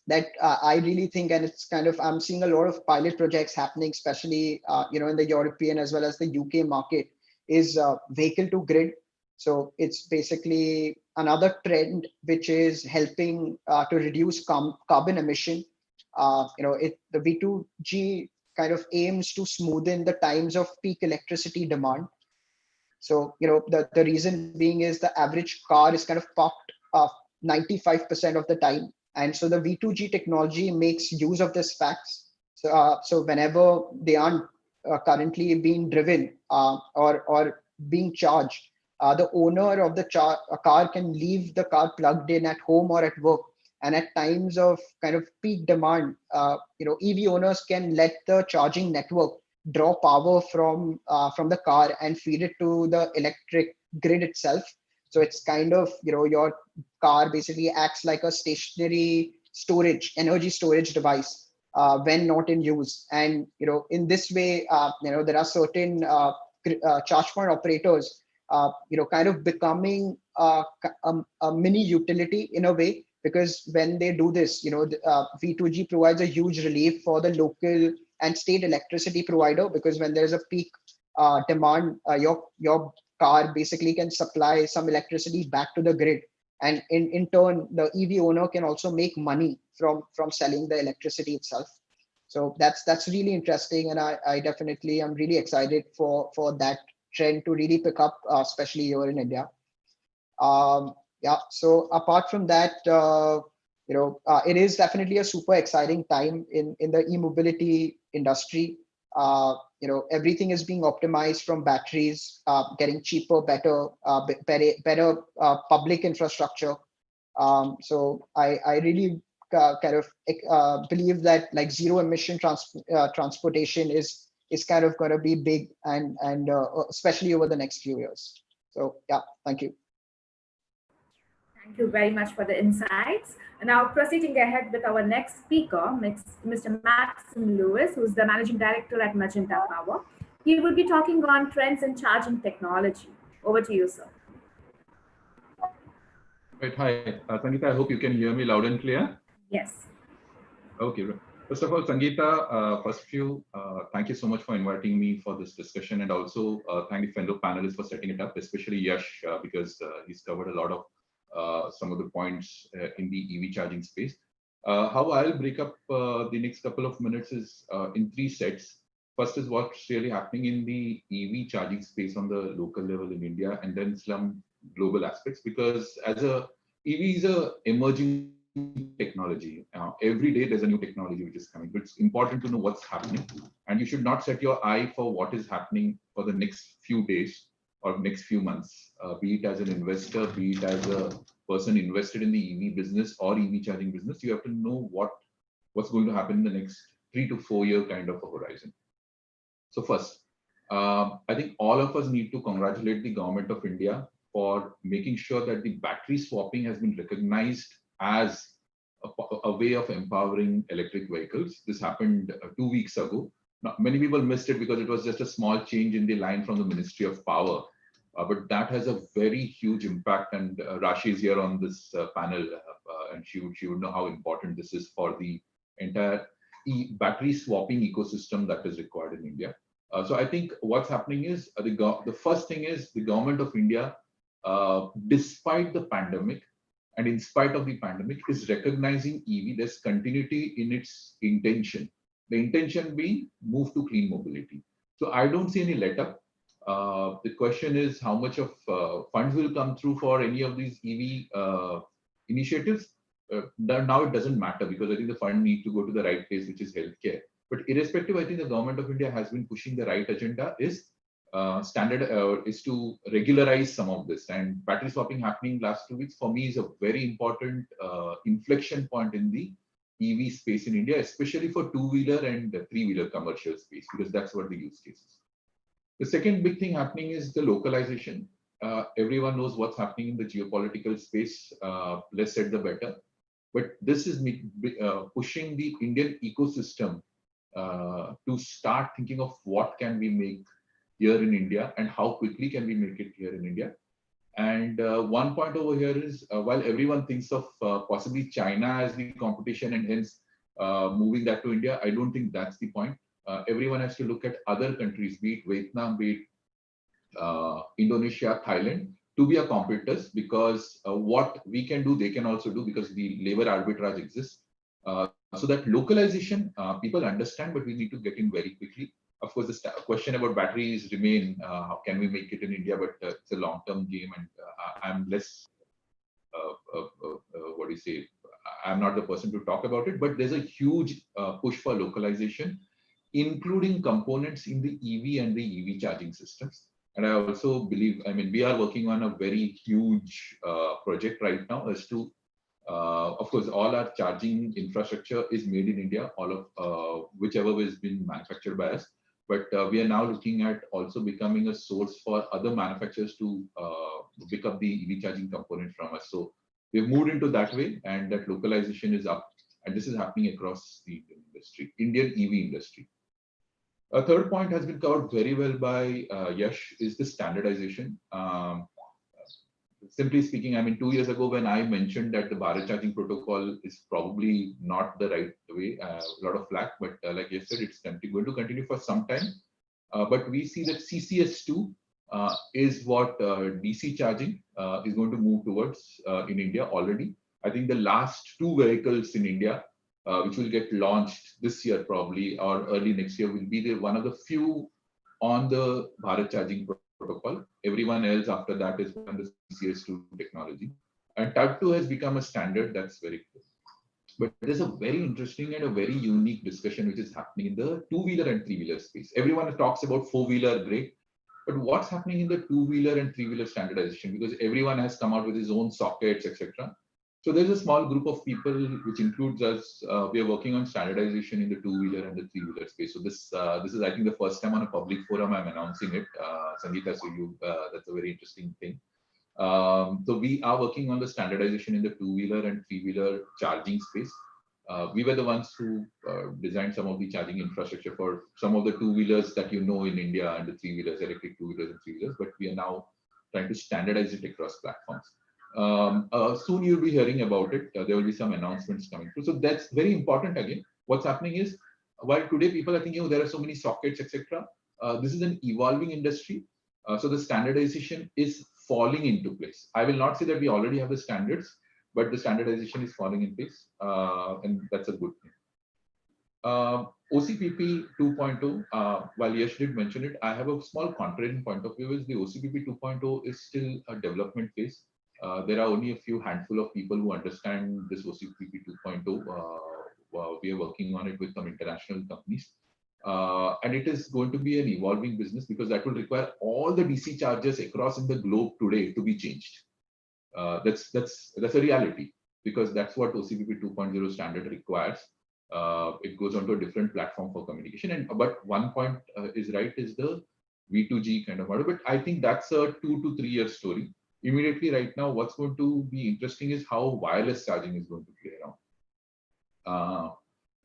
that I really think, and it's kind of, I'm seeing a lot of pilot projects happening, especially in the European as well as the UK market, is vehicle to grid. So it's basically another trend which is helping to reduce carbon emission. The V2G kind of aims to smoothen the times of peak electricity demand. So the reason being is the average car is kind of parked 95% of the time, and so the V2G technology makes use of this facts. So whenever they aren't currently being driven or being charged, the owner of the car can leave the car plugged in at home or at work. And at times of kind of peak demand, EV owners can let the charging network draw power from the car and feed it to the electric grid itself. So it's kind of, your car basically acts like a stationary energy storage device when not in use. And in this way, there are certain charge point operators kind of becoming a mini utility in a way, because when they do this, V2G provides a huge relief for the local and state electricity provider, because when there's a peak demand, your car basically can supply some electricity back to the grid, and in turn the EV owner can also make money from selling the electricity itself. So that's really interesting, and I definitely am really excited for that trend to really pick up, especially here in India. Yeah. So apart from that, it is definitely a super exciting time in the e-mobility industry. Everything is being optimized, from batteries, getting cheaper, better public infrastructure. So I really kind of believe that like zero emission transportation is kind of going to be big, and especially over the next few years. So yeah, thank you. Thank you very much for the insights. Now, proceeding ahead with our next speaker, Mr. Maxim Lewis, who's the Managing Director at Magenta Power. He will be talking on trends in charging technology. Over to you, sir. Right. Hi, Sangeeta. I hope you can hear me loud and clear. Yes. Okay. First of all, Sangeeta, FirstView, thank you so much for inviting me for this discussion, and also thank the fellow panelists for setting it up, especially Yash, because he's covered a lot of some of the points in the EV charging space. How I'll break up the next couple of minutes is in three sets. First is what's really happening in the EV charging space on the local level in India, and then some global aspects, because as EV is a emerging technology. Every day there's a new technology which is coming, but it's important to know what's happening, and you should not set your eye for what is happening for the next few days or next few months, be it as an investor, be it as a person invested in the EV business or EV charging business. You have to know what's going to happen in the next 3 to 4 year kind of a horizon. So first, I think all of us need to congratulate the government of India for making sure that the battery swapping has been recognized as a way of empowering electric vehicles. This happened 2 weeks ago. Now, many people missed it because it was just a small change in the line from the Ministry of Power, but that has a very huge impact. And Rashi is here on this panel, and she would know how important this is for the entire battery swapping ecosystem that is required in India. So I think what's happening is the first thing is the government of India, despite the pandemic and in spite of the pandemic, is recognizing EV. There's continuity in its intention. The intention being move to clean mobility. So I don't see any let-up. The question is how much of funds will come through for any of these EV initiatives. Now it doesn't matter, because I think the fund need to go to the right place, which is healthcare. But irrespective, I think the government of India has been pushing the right agenda is to regularize some of this. And battery swapping happening last 2 weeks for me is a very important inflection point in the EV space in India, especially for two-wheeler and three-wheeler commercial space, because that's what the use case is. The second big thing happening is the localization. Everyone knows what's happening in the geopolitical space. Less said, the better. But this is pushing the Indian ecosystem to start thinking of what can we make here in India and how quickly can we make it here in India. And one point over here is while everyone thinks of possibly China as the competition and hence moving that to India, I don't think that's the point. Everyone has to look at other countries, be it Vietnam, be it Indonesia, Thailand, to be our competitors, because what we can do, they can also do, because the labor arbitrage exists. So that localization, people understand, but we need to get in very quickly. Of course, the question about batteries remain, how can we make it in India, but it's a long-term game, and I'm less, what do you say, I'm not the person to talk about it, but there's a huge push for localization, including components in the EV and the EV charging systems. And I also believe, I mean, we are working on a very huge project right now as to, of course, all our charging infrastructure is made in India, all of whichever has been manufactured by us. But we are now looking at also becoming a source for other manufacturers to pick up the EV charging component from us. So we've moved into that way, and that localization is up. And this is happening across the industry, Indian EV industry. A third point has been covered very well by Yash, is the standardization. Simply speaking, I mean, 2 years ago when I mentioned that the Bharat charging protocol is probably not the right way, a lot of flack, but like you said, it's going to continue for some time. But we see that CCS2 is what DC charging is going to move towards in India already. I think the last 2 vehicles in India, which will get launched this year probably, or early next year, will be one of the few on the Bharat charging protocol. Everyone else after that is on the CCS2 technology. And Type 2 has become a standard, that's very good. But there's a very interesting and a very unique discussion which is happening in the 2-wheeler and 3-wheeler space. Everyone talks about 4-wheeler, great. But what's happening in the 2-wheeler and 3-wheeler standardization? Because everyone has come out with his own sockets, etc. So there's a small group of people, which includes us. We are working on standardization in the 2-wheeler and the 3-wheeler space. So this is, I think, the first time on a public forum I'm announcing it, Sangeeta. So that's a very interesting thing. So we are working on the standardization in the 2-wheeler and 3-wheeler charging space. We were the ones who designed some of the charging infrastructure for some of the 2-wheelers that you know in India, and the 3-wheelers, electric 2-wheelers and 3-wheelers. But we are now trying to standardize it across platforms. Soon you'll be hearing about it. There will be some announcements coming through. So that's very important. Again, what's happening is, while today people are thinking, oh, there are so many sockets, etc. This is an evolving industry. So the standardization is falling into place. I will not say that we already have the standards, but the standardization is falling in place, and that's a good thing. OCPP 2.0, while Yash did mention it, I have a small contrarian point of view, is the OCPP 2.0 is still a development phase. There are only a few handful of people who understand this OCPP 2.0. We are working on it with some international companies. And it is going to be an evolving business, because that will require all the DC chargers across in the globe today to be changed. That's a reality, because that's what OCPP 2.0 standard requires. It goes onto a different platform for communication. But one point is right, is the V2G kind of model. But I think that's a 2 to 3 year story. Immediately right now, what's going to be interesting is how wireless charging is going to play around.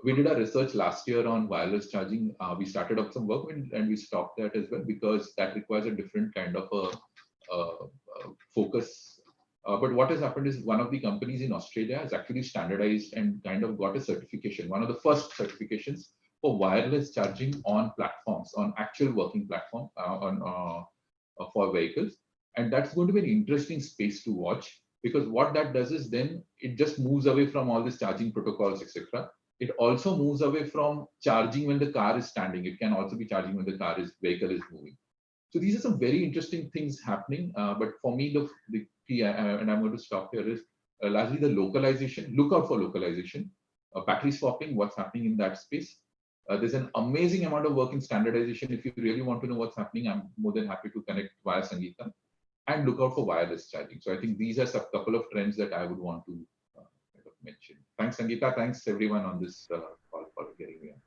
We did our research last year on wireless charging. We started up some work and we stopped that as well, because that requires a different kind of a focus. But what has happened is, one of the companies in Australia has actually standardized and kind of got a certification, one of the first certifications for wireless charging on platforms, on actual working platform for vehicles. And that's going to be an interesting space to watch, because what that does is, then it just moves away from all these charging protocols, etc. It also moves away from charging when the car is standing. It can also be charging when the vehicle is moving. So these are some very interesting things happening. But for me, the key, and I'm going to stop here, is largely the localization. Look out for localization. Battery swapping, what's happening in that space. There's an amazing amount of work in standardization. If you really want to know what's happening, I'm more than happy to connect via Sangeeta. And look out for wireless charging. So I think these are a couple of trends that I would want to mention. Thanks, Sangeeta. Thanks everyone on this call for getting me on.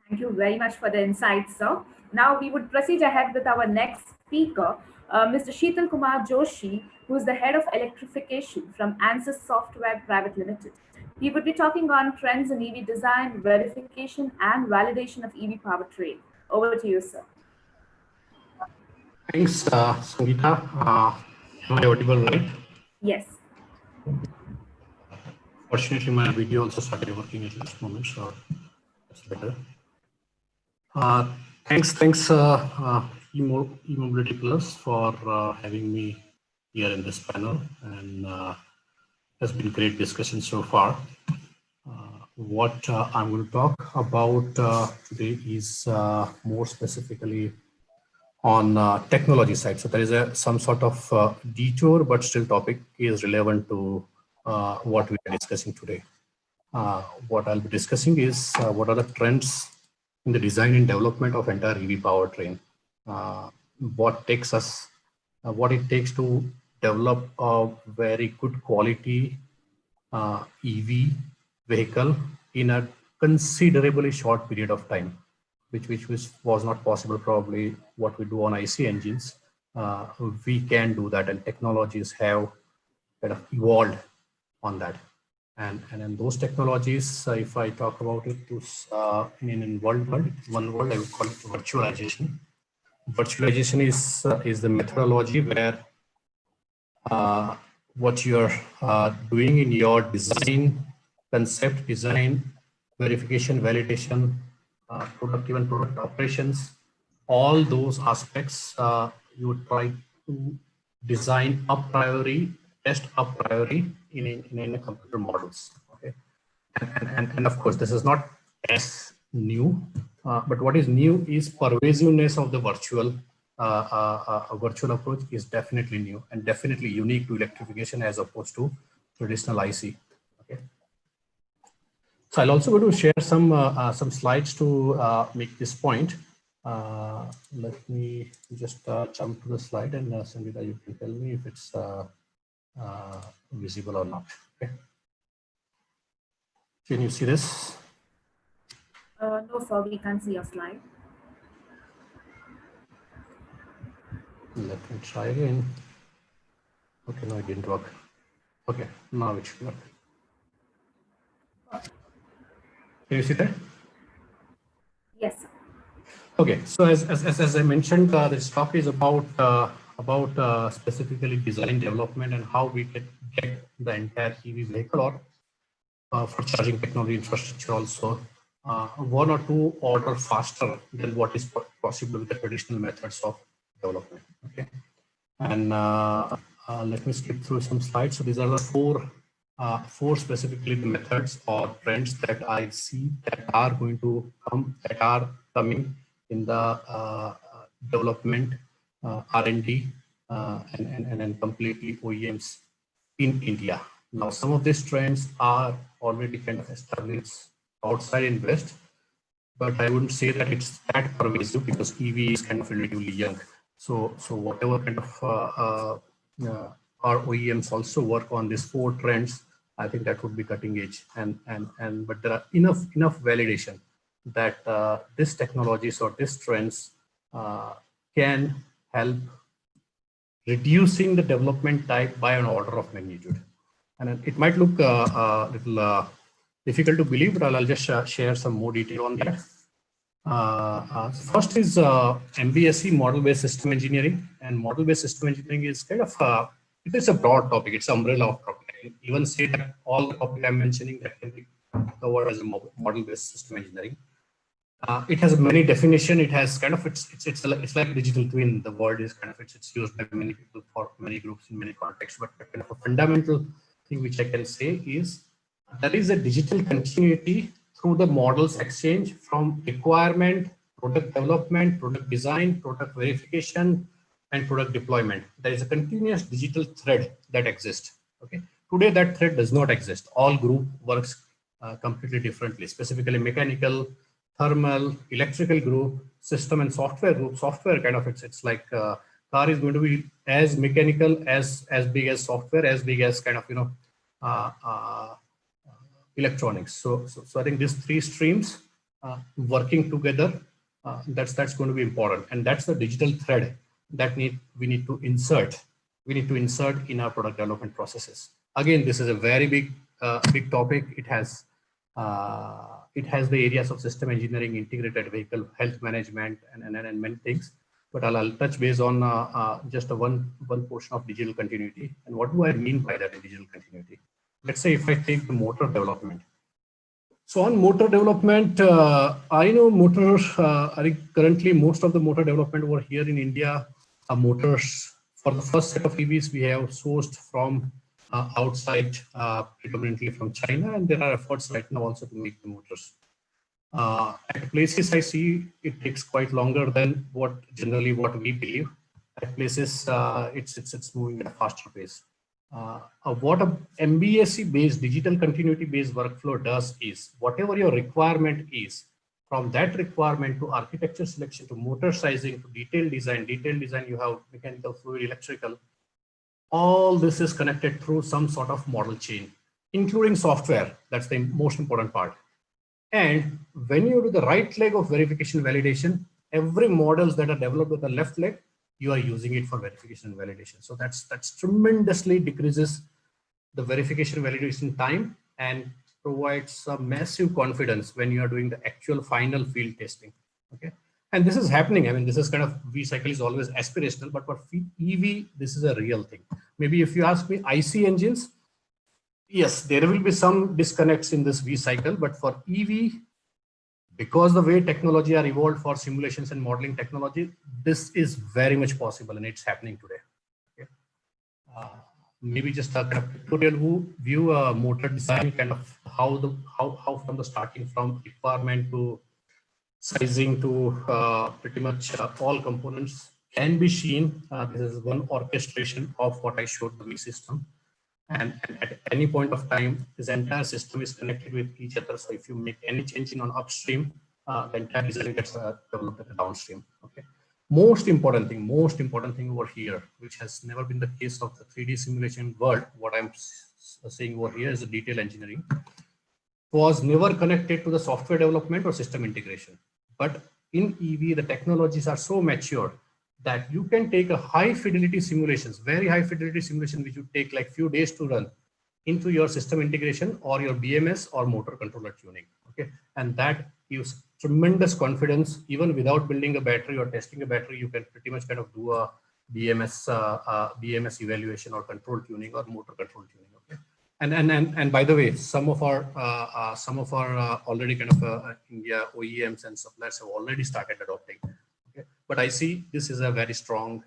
Thank you very much for the insights, sir. Now we would proceed ahead with our next speaker, Mr. Sheetal Kumar Joshi, who is the head of electrification from Ansys Software Private Limited. He would be talking on trends in EV design, verification, and validation of EV powertrain. Over to you, sir. Thanks, Sangeeta. Am I audible, right? Yes. Fortunately, my video also started working at this moment, so that's better. Thanks, eMobility Plus for having me here in this panel, and has been great discussion so far. What I'm going to talk about today is more specifically on technology side. So there is some sort of detour, but still topic is relevant to what we are discussing today. What I'll be discussing is what are the trends in the design and development of entire EV powertrain. What it takes to develop a very good quality EV vehicle in a considerably short period of time, which was not possible probably what we do on IC engines. We can do that, and technologies have kind of evolved on that. And in those technologies, if I talk about it in one word, I would call it virtualization. Virtualization is the methodology where what you're doing in your design, concept design, verification, validation, even product operations, all those aspects you would try to design a priori, test a priori in a computer models. Okay, and of course this is not as new, but what is new is pervasiveness of the virtual approach is definitely new and definitely unique to electrification as opposed to traditional IC. Okay. So I'll also go to share some slides to make this point. Let me just jump to the slide, and Sangeeta, you can tell me if it's visible or not. Okay. Can you see this? No, sir, we can't see your slide. Let me try again. Okay, no, it didn't work. Okay, now it should work. Can you see that? Yes, sir. Okay, so as I mentioned, this talk is about specifically design development and how we can get the entire EV vehicle or for charging technology infrastructure also 1 or 2 order faster than what is possible with the traditional methods of development. Okay, and let me skip through some slides. So these are the four specifically the methods or trends that I see that are going to come, that are coming in the development, R&D, and completely OEMs in India. Now, some of these trends are already kind of established outside in West, but I wouldn't say that it's that pervasive because EV is kind of relatively young. So whatever kind of our OEMs also work on these 4 trends, I think that would be cutting edge. But there are enough validation that these technologies or these trends can help reducing the development time by an order of magnitude. And it might look a little difficult to believe, but I'll just share some more detail on that. First is MBSE, model-based system engineering, and model-based system engineering is kind of it is a broad topic. It's an umbrella of topic. I even say that all the topic I'm mentioning that can be covered as a model-based system engineering. It has many definition. It has kind of it's like digital twin. The word is kind of it's used by many people for many groups in many contexts. But kind of a fundamental thing which I can say is there is a digital continuity through the models exchange from requirement, product development, product design, product verification, and product deployment. There is a continuous digital thread that exists. Okay. Today that thread does not exist. All group works completely differently. Specifically mechanical, thermal, electrical group, system and software group. Software kind of it's like car is going to be as mechanical as big as software, as big as kind of electronics. So I think these 3 streams working together, that's going to be important, and that's the digital thread that we need to insert in our product development processes. Again, this is a very big topic. It has the areas of system engineering, integrated vehicle, health management, and many things. But I'll touch base on just one portion of digital continuity. And what do I mean by that in digital continuity? Let's say if I take the motor development. So on motor development, I know motors, I think currently most of the motor development over here in India are motors. For the first set of EVs, we have sourced from outside, predominantly from China, and there are efforts right now also to make the motors. At places I see it takes quite longer than what we believe. At places it's moving at a faster pace. What a MBSE based digital continuity based workflow does is whatever your requirement is, from that requirement to architecture selection to motor sizing to detailed design you have mechanical, fluid, electrical. All this is connected through some sort of model chain, including software. That's the most important part. And when you do the right leg of verification validation, every models that are developed with the left leg, you are using it for verification and validation. So that's tremendously decreases the verification validation time and provides a massive confidence when you are doing the actual final field testing. Okay. And this is happening. I mean, this is kind of V-cycle is always aspirational, but for EV, this is a real thing. Maybe if you ask me IC engines, yes, there will be some disconnects in this V-cycle, but for EV, because the way technology are evolved for simulations and modeling technology, this is very much possible and it's happening today. Okay. Maybe just a kind of pictorial view motor design, kind of how from the starting from requirement to sizing to pretty much all components can be seen. This is one orchestration of what I showed the V system. And at any point of time, this entire system is connected with each other. So if you make any change in on upstream, the entire design gets developed at the downstream. Okay. Most important thing over here, which has never been the case of the 3D simulation world, what I'm saying over here is the detail engineering, was never connected to the software development or system integration. But in EV, the technologies are so mature that you can take a high fidelity simulations, very high fidelity simulation, which would take like few days to run into your system integration or your BMS or motor controller tuning. Okay. And that gives tremendous confidence. Even without building a battery or testing a battery, you can pretty much kind of do a BMS evaluation or control tuning or motor control tuning. Okay. And by the way, some of our already kind of India OEMs and suppliers have already started adopting. Okay. But I see this is a very strong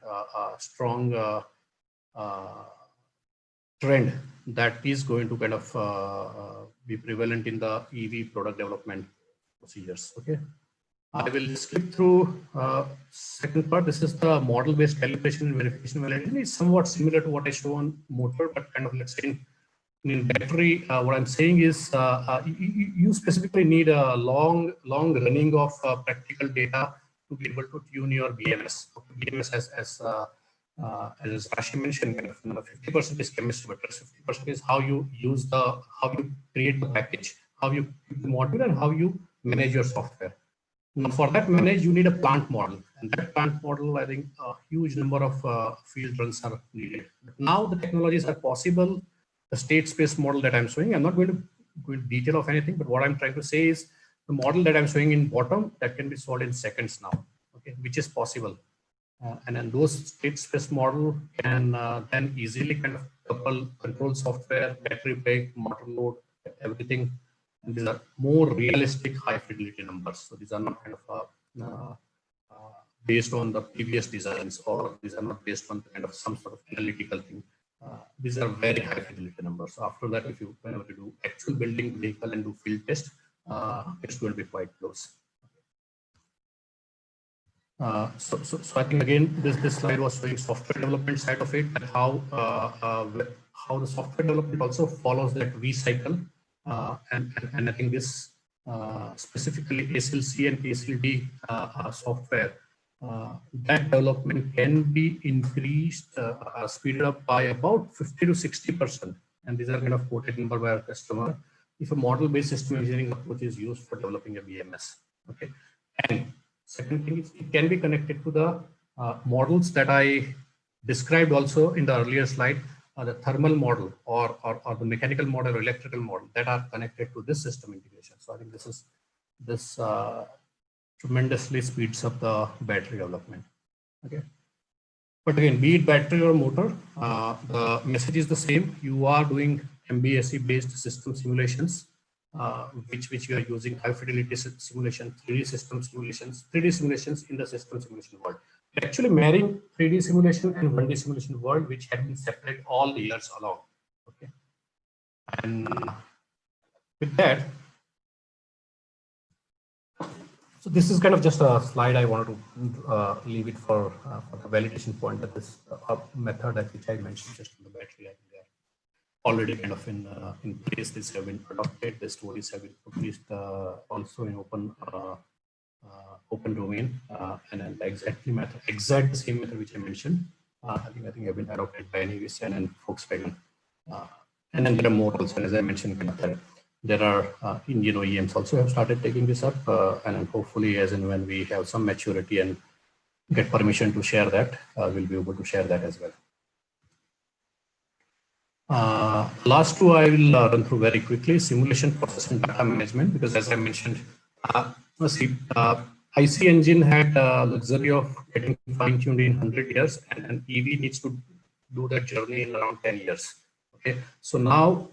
trend that is going to kind of be prevalent in the EV product development procedures. Okay. I will skip through second part. This is the model-based calibration and verification validation. It's somewhat similar to what I show on motor, but kind of let's say in battery, what I'm saying is you specifically need a long running of practical data to be able to tune your BMS. BMS as Rashi mentioned, kind of 50% is chemistry, but 50% is how you use how you create the package, how you keep the module, and how you manage your software. Now, for that you need a plant model, and that plant model, I think a huge number of field runs are needed. But now the technologies are possible. The state space model that I'm showing, I'm not going to go into detail of anything, but what I'm trying to say is the model that I'm showing in bottom, that can be solved in seconds now, okay, which is possible. And then those state space model can then easily kind of couple control software, battery pack, motor load, everything. And these are more realistic high fidelity numbers. So these are not kind of based on the previous designs, or these are not based on kind of some sort of analytical thing. These are very high fidelity numbers. So after that, if you whenever you do actual building vehicle and do field test, it's going to be quite close. So I think again, this slide was showing software development side of it, and how the software development also follows that V cycle, and I think this specifically ASIL-C and ASIL-D software. That development can be increased, speeded up by about 50 to 60%. And these are kind of quoted number by our customer if a model-based system engineering approach is used for developing a BMS. Okay. And second thing is it can be connected to the models that I described also in the earlier slide, the thermal model or the mechanical model or electrical model that are connected to this system integration. So I think this tremendously speeds up the battery development. Okay. But again, be it battery or motor, the message is the same. You are doing MBSE based system simulations, which you are using high fidelity simulation, 3D system simulations, 3D simulations in the system simulation world. You're actually marrying 3D simulation and 1D simulation world, which had been separate all the years along. Okay, and with that, so this is kind of just a slide I wanted to leave it for the validation point that this method that which I mentioned just on the battery, I think they are already kind of in place. This have been adopted. The stories have been published also in open domain, and then the exact the same method which I mentioned. I think have been adopted by Aggregation and Volkswagen, and then there are more also. As I mentioned, there are Indian OEMs also have started taking this up, and then hopefully, as and when we have some maturity and get permission to share that, we'll be able to share that as well. Last two I will run through very quickly: simulation, process, and data management. Because as I mentioned, IC engine had luxury of getting fine-tuned in 100 years, and EV needs to do that journey in around 10 years. Okay, so now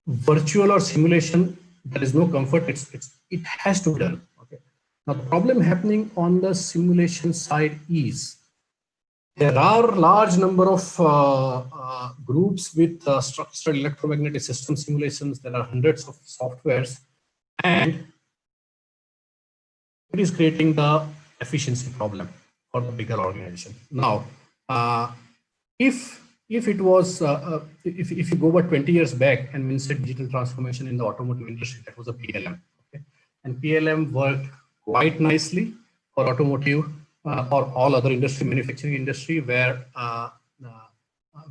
virtual or simulation, there is no comfort. It has to be done. Okay, now the problem happening on the simulation side is there are large number of groups with structured electromagnetic system simulations. There are hundreds of softwares, and it is creating the efficiency problem for the bigger organization. Now, if it was, if you go back 20 years back and when said digital transformation in the automotive industry, that was a PLM. Okay? And PLM worked quite nicely for automotive or all other industry, manufacturing industry, where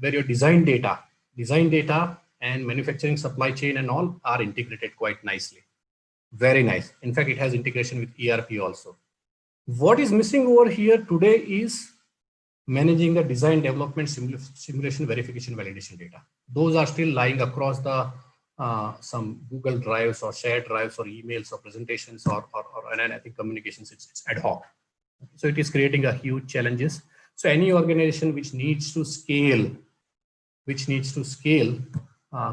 your design data and manufacturing supply chain and all are integrated quite nicely. Very nice. In fact, it has integration with ERP also. What is missing over here today is managing the design, development, simulation, verification, validation data. Those are still lying across the some Google Drives or shared drives or emails or presentations or and I think communications. It's ad hoc. So it is creating a huge challenges. So any organization which needs to scale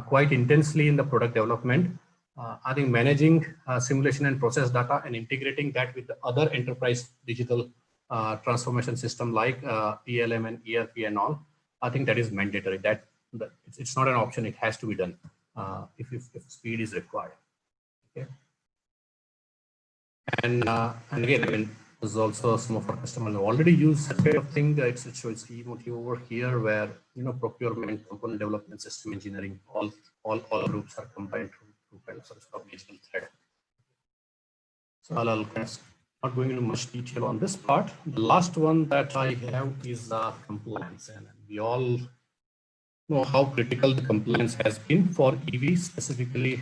quite intensely in the product development, I think managing simulation and process data and integrating that with the other enterprise digital transformation system like PLM and ERP and all, I think that is mandatory. That it's not an option; it has to be done if speed is required. Okay. And again, I mean, there's also some of our customers have already used that kind of thing. It's e-motive over here, where procurement, component development, system engineering, all groups are combined to kind of sort of digital thread. So I'll kind of not going into much detail on this part. The last one that I have is compliance, and we all know how critical the compliance has been for EV, specifically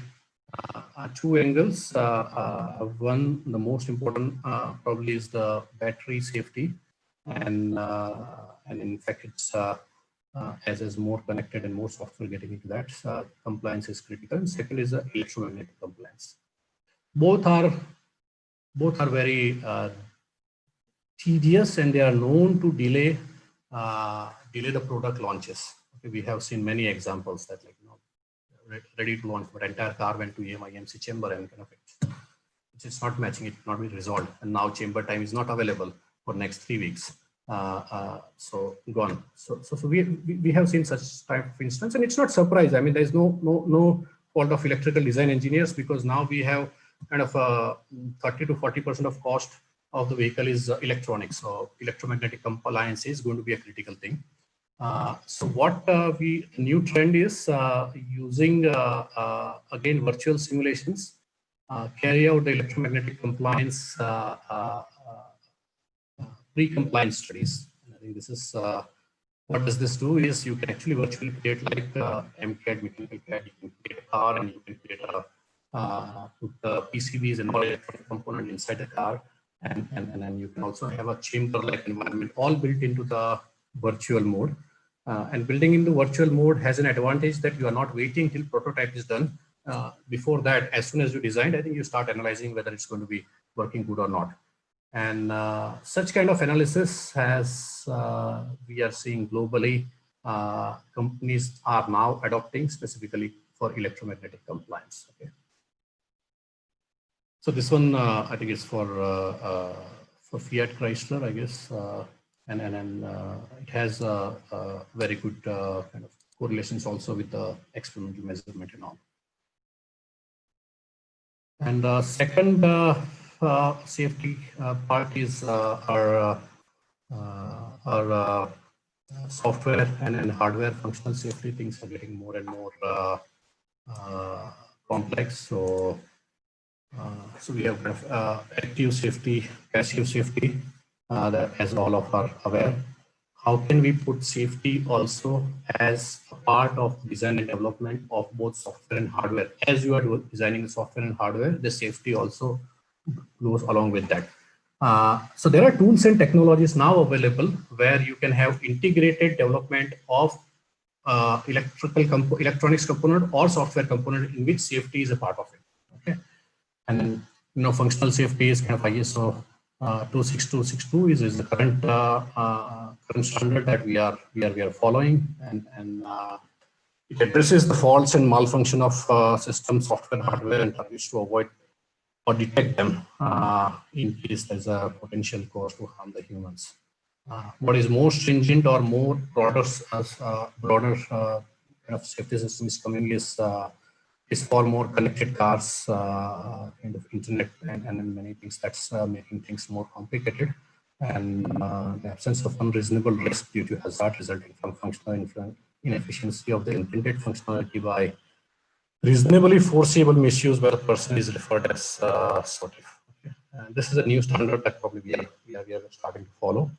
two angles. One, the most important probably is the battery safety, and in fact it's as more connected and more software getting into that, compliance is critical. And second is the electromagnetic compliance. Both are very tedious, and they are known to delay the product launches. Okay, we have seen many examples that, like, ready to launch, but entire car went to EMC chamber and kind of it's not matching, it not be resolved, and now chamber time is not available for next 3 weeks. So gone. So we have seen such type of instance, and it's not surprise. I mean, there is no fault of electrical design engineers, because now we have kind of 30 to 40% of cost of the vehicle is electronics. So electromagnetic compliance is going to be a critical thing. So what the new trend is using again virtual simulations, carry out the electromagnetic compliance pre-compliance studies. And I think this is what does this do is you can actually virtually create like MCAD, mechanical CAD. You can create a car, and you can create put the PCBs and all electronic component inside the car, and then you can also have a chamber-like environment, all built into the virtual mode. And building into virtual mode has an advantage that you are not waiting till prototype is done. Before that, as soon as you designed, I think you start analyzing whether it's going to be working good or not. And such kind of analysis has we are seeing globally, companies are now adopting specifically for electromagnetic compliance. Okay. So this one, I think is for Fiat Chrysler, I guess, and it has very good kind of correlations also with the experimental measurement and all. And second safety part is our software and hardware functional safety. Things are getting more and more complex. So we have kind of active safety, passive safety, that as all of are aware. How can we put safety also as a part of design and development of both software and hardware? As you are designing the software and hardware, the safety also goes along with that. So there are tools and technologies now available where you can have integrated development of electronics component or software component in which safety is a part of it. Okay, and then functional safety is kind of ISO 26262 is the current current standard that we are following, and it addresses the faults and malfunction of system, software, hardware, and targets to avoid or detect them in case there's a potential cause to harm the humans. What is more stringent or more broader kind of safety system is coming is for more connected cars, kind of internet, and many things that's making things more complicated. And the absence of unreasonable risk due to hazard resulting from functional inefficiency of the intended functionality by reasonably foreseeable misuse where the person is referred as SOTIF. Okay. And this is a new standard that probably we are starting to follow.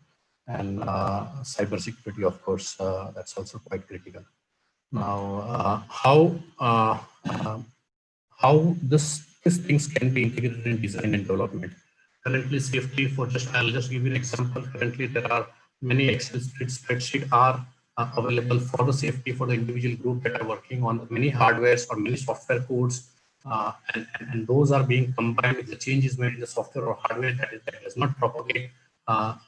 And cybersecurity, of course, that's also quite critical. Now, how these things can be integrated in design and development. Currently, safety for I'll just give you an example. Currently, there are many Excel spreadsheets are available for the safety for the individual group that are working on many hardwares or many software codes, and those are being combined with the changes made in the software or hardware that does not propagate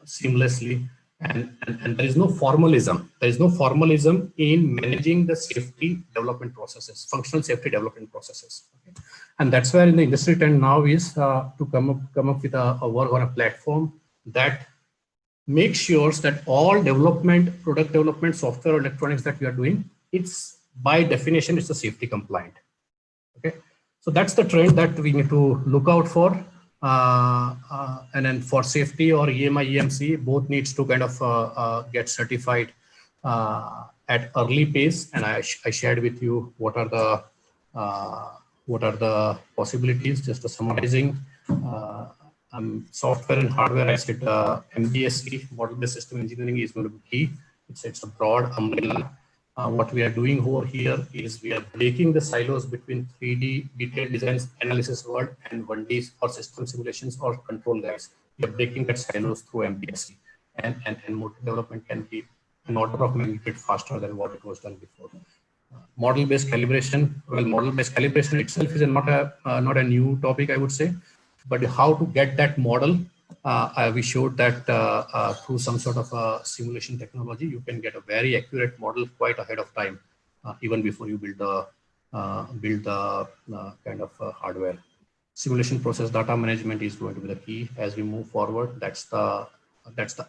seamlessly. And there is no formalism. There is no formalism in managing the safety development processes, functional safety development processes. Okay. And that's where in the industry trend now is to come up with a work on a platform that makes sure that all development, product development, software, or electronics that we are doing, it's by definition, it's a safety compliant. Okay. So that's the trend that we need to look out for. And then for safety or EMI, EMC, both needs to kind of get certified at early pace. And I shared with you what are the possibilities. Just a summarizing, software and hardware. I said MBSE, model-based system engineering, is going to be key. It's a broad umbrella. What we are doing over here is we are breaking the silos between 3D detailed designs analysis world and 1D or system simulations or control guides. We are breaking that silos through MBSE, and model development can be an order of magnitude faster than what it was done before. Model-based calibration. Well, model-based calibration itself is not a new topic, I would say, but how to get that model. We showed that through some sort of a simulation technology, you can get a very accurate model quite ahead of time, even before you build the kind of hardware. Simulation process data management is going to be the key as we move forward. That's the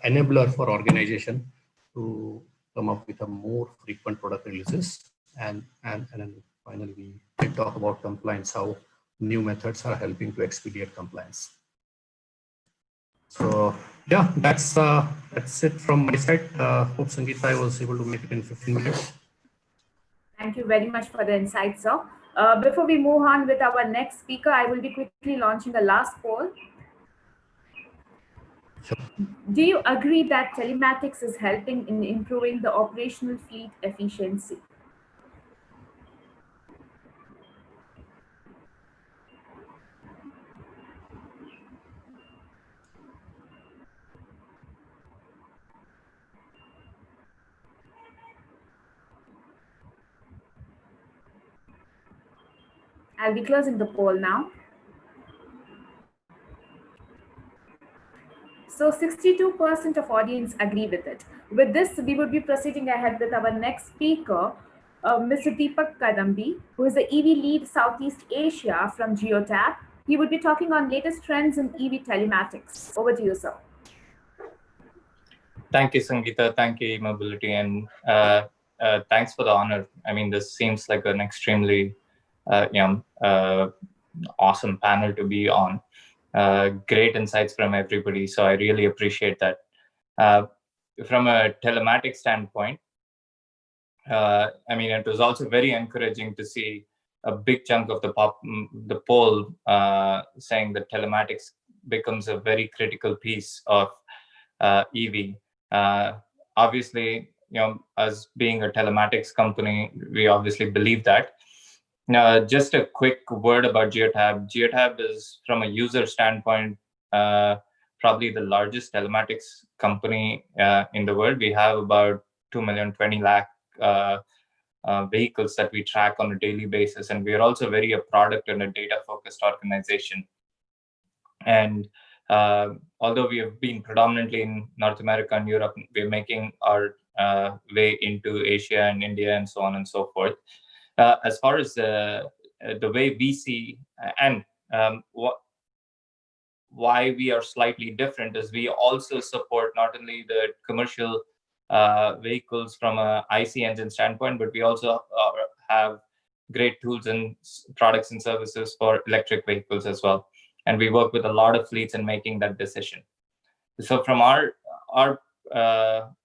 enabler for organization to come up with a more frequent product releases. And then finally, we can talk about compliance, how new methods are helping to expedite compliance. So yeah, that's it from my side. Hope Sangeeta, I was able to make it in 15 minutes. Thank you very much for the insight, sir. Before we move on with our next speaker, I will be quickly launching the last poll. Sure. Do you agree that telematics is helping in improving the operational fleet efficiency? I'll be closing the poll now. So 62% of audience agree with it. With this, we would be proceeding ahead with our next speaker, Mr. Deepak Kadambi, who is the EV lead Southeast Asia from Geotab. He would be talking on latest trends in EV telematics. Over to you, sir. Thank you, Sangeeta. Thank you, eMobility, and thanks for the honor. I mean, this seems like an extremely awesome panel to be on. Great insights from everybody, so I really appreciate that. From a telematics standpoint, I mean, it was also very encouraging to see a big chunk of the poll saying that telematics becomes a very critical piece of EV. Obviously, as being a telematics company, we obviously believe that. Just a quick word about Geotab. Geotab is, from a user standpoint, probably the largest telematics company in the world. We have about 2,020,000 vehicles that we track on a daily basis, and we are also very a product and a data-focused organization. And although we have been predominantly in North America and Europe, we're making our way into Asia and India and so on and so forth. As far as the way we see and why we are slightly different is we also support not only the commercial vehicles from a IC engine standpoint, but we also have great tools and products and services for electric vehicles as well. And we work with a lot of fleets in making that decision. So from our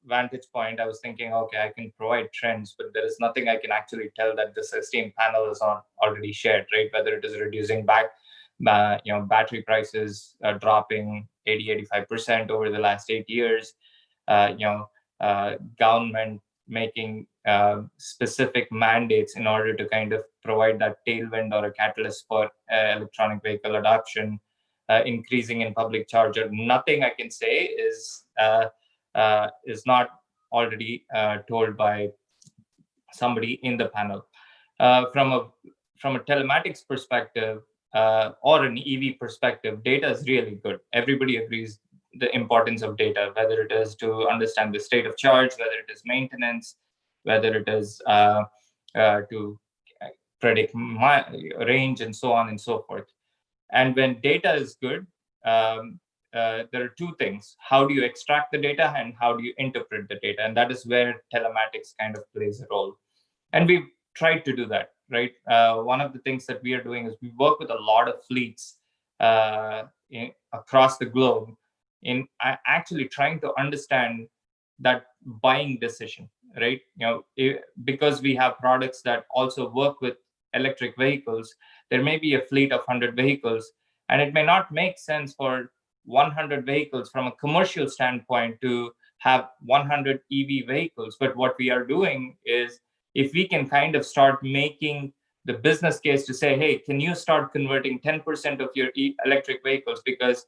vantage point, I was thinking, okay, I can provide trends, but there is nothing I can actually tell that this esteemed panel has already shared, right? Whether it is reducing battery prices dropping 80-85% over the last 8 years, government making specific mandates in order to kind of provide that tailwind or a catalyst for electronic vehicle adoption, increasing in public charger. Nothing I can say is not already told by somebody in the panel. From a telematics perspective or an EV perspective, data is really good. Everybody agrees the importance of data, whether it is to understand the state of charge, whether it is maintenance, whether it is to predict range and so on and so forth. And when data is good, there are two things. How do you extract the data and how do you interpret the data? And that is where telematics kind of plays a role. And we've tried to do that, right? One of the things that we are doing is we work with a lot of fleets across the globe in actually trying to understand that buying decision, right? Because we have products that also work with electric vehicles, there may be a fleet of 100 vehicles, and it may not make sense for 100 vehicles from a commercial standpoint to have 100 EV vehicles. But what we are doing is, if we can kind of start making the business case to say, hey, can you start converting 10% of your electric vehicles, because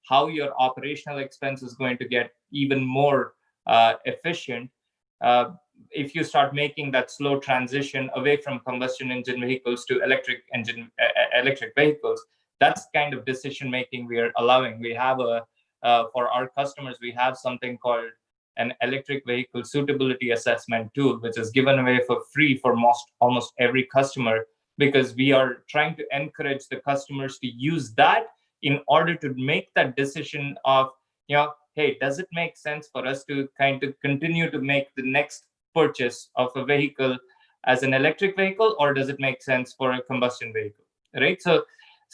how your operational expense is going to get even more efficient if you start making that slow transition away from combustion engine vehicles to electric vehicles. That's kind of decision making we are allowing. We have for our customers, we have something called an electric vehicle suitability assessment tool, which is given away for free for almost every customer, because we are trying to encourage the customers to use that in order to make that decision of, hey, does it make sense for us to kind of continue to make the next purchase of a vehicle as an electric vehicle, or does it make sense for a combustion vehicle, right? So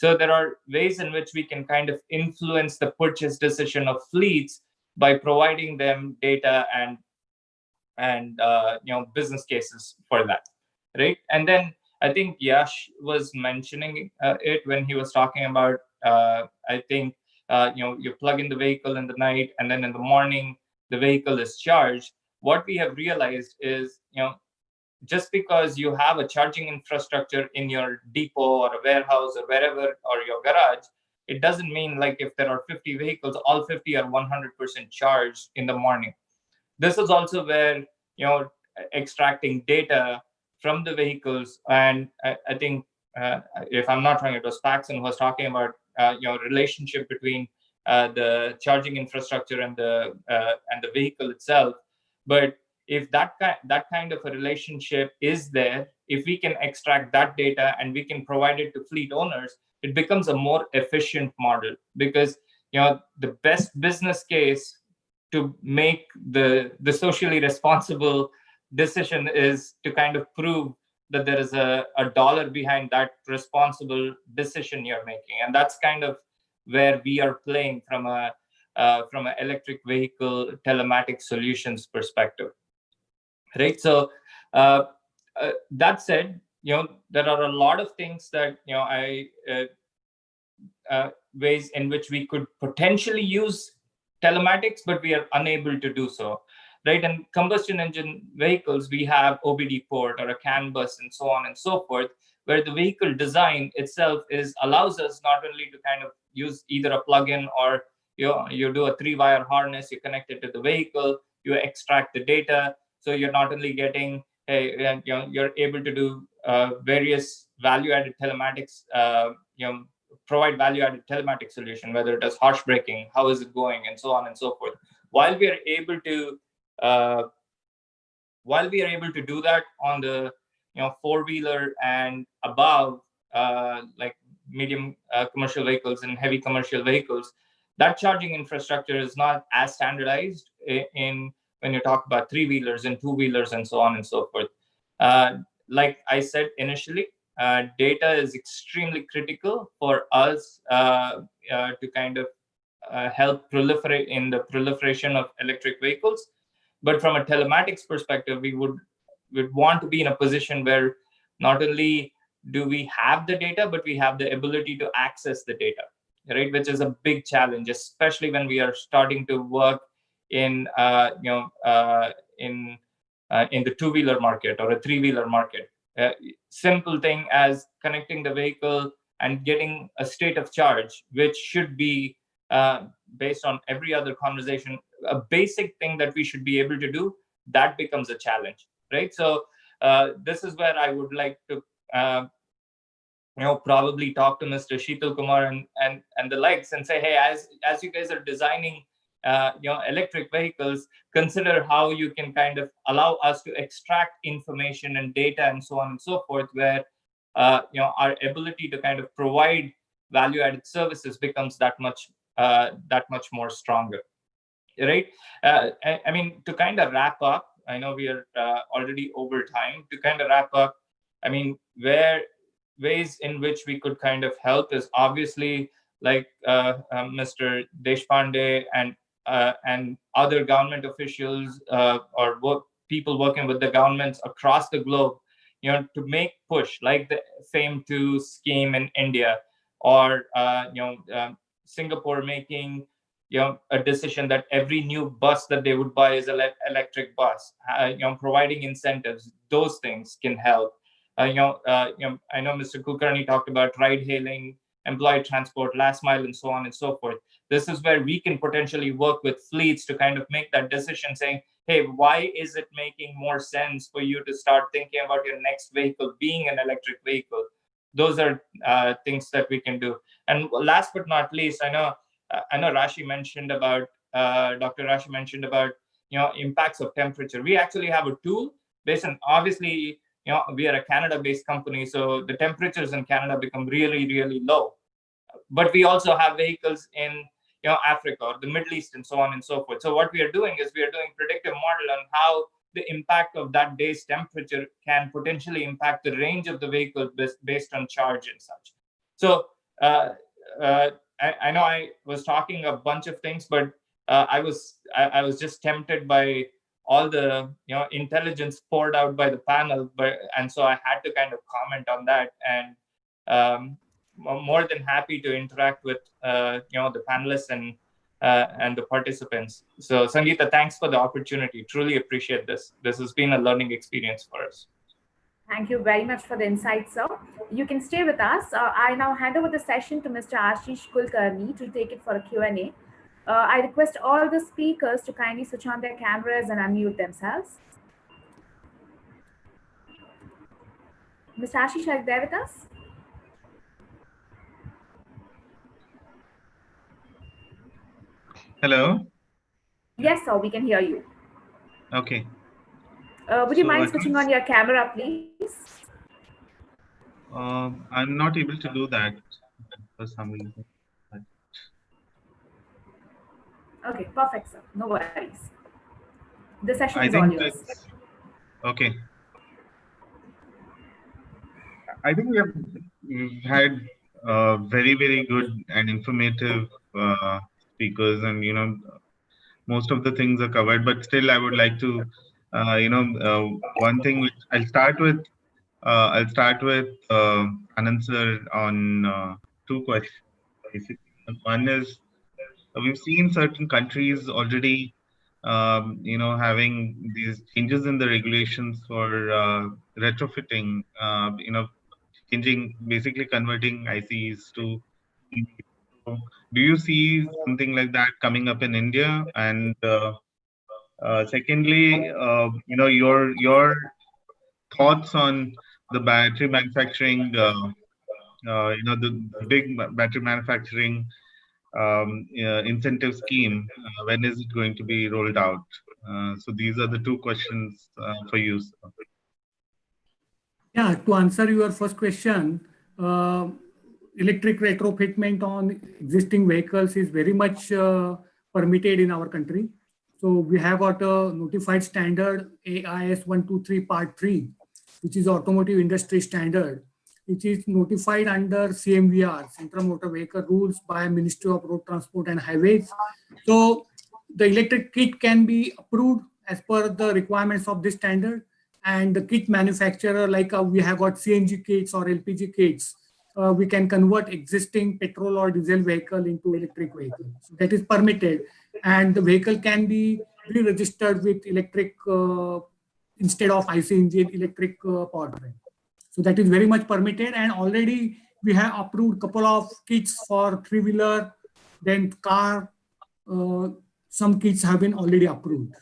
there are ways in which we can kind of influence the purchase decision of fleets by providing them data and business cases for that, right? And then I think Yash was mentioning it when he was talking about, I think, you plug in the vehicle in the night, and then in the morning, the vehicle is charged. What we have realized is, just because you have a charging infrastructure in your depot or a warehouse or wherever, or your garage, it doesn't mean like if there are 50 vehicles, all 50 are 100% charged in the morning. This is also where, extracting data from the vehicles, and I think if I'm not wrong, it was Paxson who was talking about relationship between the charging infrastructure and the vehicle itself. But if that kind of a relationship is there, if we can extract that data and we can provide it to fleet owners, it becomes a more efficient model, because the best business case to make the socially responsible decision is to kind of prove that there is a dollar behind that responsible decision you're making. And that's kind of where we are playing from an electric vehicle telematics solutions perspective, right? So that said, there are a lot of things that ways in which we could potentially use telematics, but we are unable to do so, right? And combustion engine vehicles, we have OBD port or a CAN bus and so on and so forth, where the vehicle design itself allows us not only to kind of use either a plug-in or you do a 3-wire harness, you connect it to the vehicle, you extract the data. So you're not only getting, you're able to do various value-added telematics, provide value-added telematic solution, whether it is harsh braking, how is it going, and so on and so forth. While we are able to do that on the 4-wheeler and above, like medium commercial vehicles and heavy commercial vehicles, that charging infrastructure is not as standardized in when you talk about 3-wheelers and 2-wheelers and so on and so forth. Like I said initially, data is extremely critical for us to kind of help proliferate in the proliferation of electric vehicles. But from a telematics perspective, we would want to be in a position where not only do we have the data, but we have the ability to access the data, right? Which is a big challenge, especially when we are starting to work in the 2-wheeler market or a 3-wheeler market. Simple thing as connecting the vehicle and getting a state of charge, which should be based on every other conversation, a basic thing that we should be able to do, that becomes a challenge, right? So this is where I would like to probably talk to Mr. Sheetal Kumar and the likes and say, hey, as you guys are designing electric vehicles, consider how you can kind of allow us to extract information and data and so on and so forth, where our ability to kind of provide value-added services becomes that much more stronger, right? I mean, to kind of wrap up, I know we are already over time. To kind of wrap up, I mean, ways in which we could kind of help is obviously like Mr. Deshpande and other government officials or people working with the governments across the globe, to make push like the FAME 2 scheme in India, or Singapore making a decision that every new bus that they would buy is an electric bus, providing incentives. Those things can help. I know Mr. Kulkarni talked about ride hailing, employee transport, last mile, and so on and so forth. This is where we can potentially work with fleets to kind of make that decision, saying, hey, why is it making more sense for you to start thinking about your next vehicle being an electric vehicle? Those are things that we can do. And last but not least, I know Rashi mentioned about, Dr. Rashi mentioned about, impacts of temperature. We actually have a tool based on, obviously, we are a Canada-based company, so the temperatures in Canada become really, really low. But we also have vehicles in Africa or the Middle East and so on and so forth. So what we are doing is we are doing predictive model on how the impact of that day's temperature can potentially impact the range of the vehicle based on charge and such. So I know I was talking a bunch of things, but I was just tempted by all the intelligence poured out by the panel, and so I had to kind of comment on that, and I'm more than happy to interact with the panelists and the participants. So Sangeeta, thanks for the opportunity. Truly appreciate this. This has been a learning experience for us. Thank you very much for the insight, sir. You can stay with us. I now hand over the session to Mr. Ashish Kulkarni to take it for a Q&A. I request all the speakers to kindly switch on their cameras and unmute themselves. Mr. Ashish, are you there with us? Hello. Yes, sir, we can hear you. Okay. Would you So mind I switching think on your camera, please? I'm not able to do that for some reason. Okay, perfect, sir. No worries. The session I is all think yours. it's okay. I think we've had very, very good and informative speakers, and most of the things are covered. But still, I would like to one thing which I'll start with. Anand sir on two questions. Basically, one is we've seen certain countries already, having these changes in the regulations for retrofitting. Changing, basically converting ICEs to EVs. So, do you see something like that coming up in India? And secondly, your thoughts on the battery manufacturing, the big battery manufacturing incentive scheme. When is it going to be rolled out? So these are the two questions for you, sir. Yeah, to answer your first question, electric retrofitment on existing vehicles is very much permitted in our country. So we have got a notified standard AIS 123 Part 3, which is automotive industry standard, which is notified under CMVR, Central Motor Vehicle Rules, by Ministry of Road Transport and Highways. So the electric kit can be approved as per the requirements of this standard, and the kit manufacturer, like we have got CNG kits or LPG kits, we can convert existing petrol or diesel vehicle into electric vehicle. So that is permitted, and the vehicle can be re-registered with electric instead of IC engine, electric powertrain. So that is very much permitted, and already we have approved couple of kits for three-wheeler, then car. Some kits have been already approved.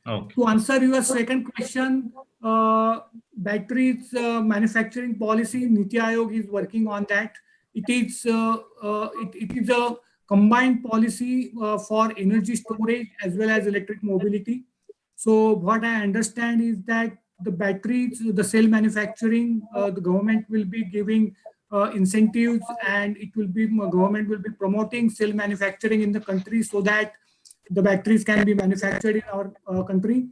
Okay. To answer your second question, batteries manufacturing policy, Niti Aayog is working on that. It is a combined policy for energy storage as well as electric mobility. So what I understand is that the batteries, the cell manufacturing, the government will be giving incentives, and government will be promoting cell manufacturing in the country so that the batteries can be manufactured in our country.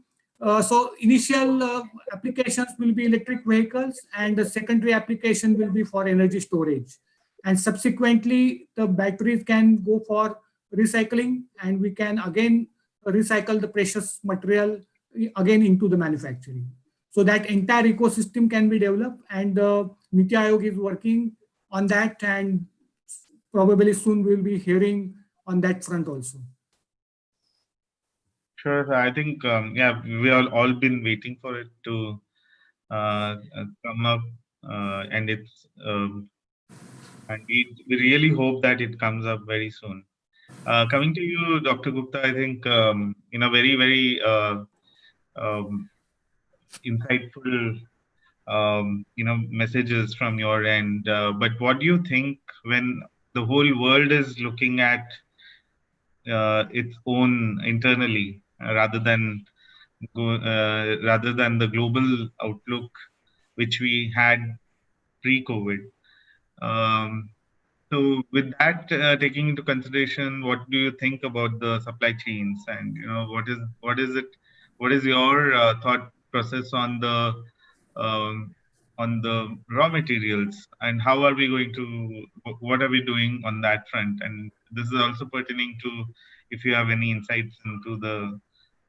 So initial applications will be electric vehicles, and the secondary application will be for energy storage. And subsequently, the batteries can go for recycling, and we can again recycle the precious material again into the manufacturing. So that entire ecosystem can be developed, and Niti Aayog is working on that, and probably soon we'll be hearing on that front also. Sure. I think we all been waiting for it to come up, and we really hope that it comes up very soon. Coming to you, Dr. Gupta, I think very, very insightful messages from your end. But what do you think when the whole world is looking at its own internally rather than the global outlook which we had pre-COVID? So with that taking into consideration, what do you think about the supply chains, and what is your thought process on the raw materials, and how are we going to, what are we doing on that front? And this is also pertaining to if you have any insights into the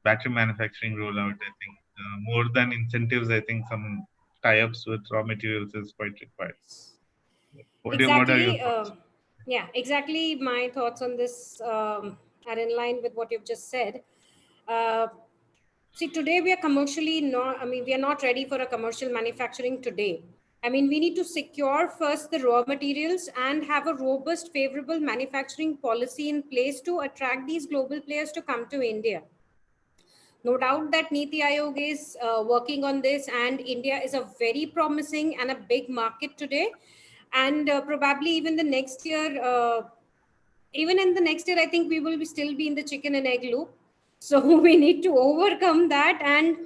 battery manufacturing rollout. I think more than incentives, I think some tie-ups with raw materials is quite required. What are your Exactly. thoughts? Yeah, exactly. My thoughts on this are in line with what you've just said. See, today we are commercially not, I mean, we are not ready for a commercial manufacturing today. I mean, we need to secure first the raw materials and have a robust, favorable manufacturing policy in place to attract these global players to come to India. No doubt that Niti Aayog is working on this, and India is a very promising and a big market today. And probably even the next year, even in the next year, I think we will still be in the chicken and egg loop. So we need to overcome that. And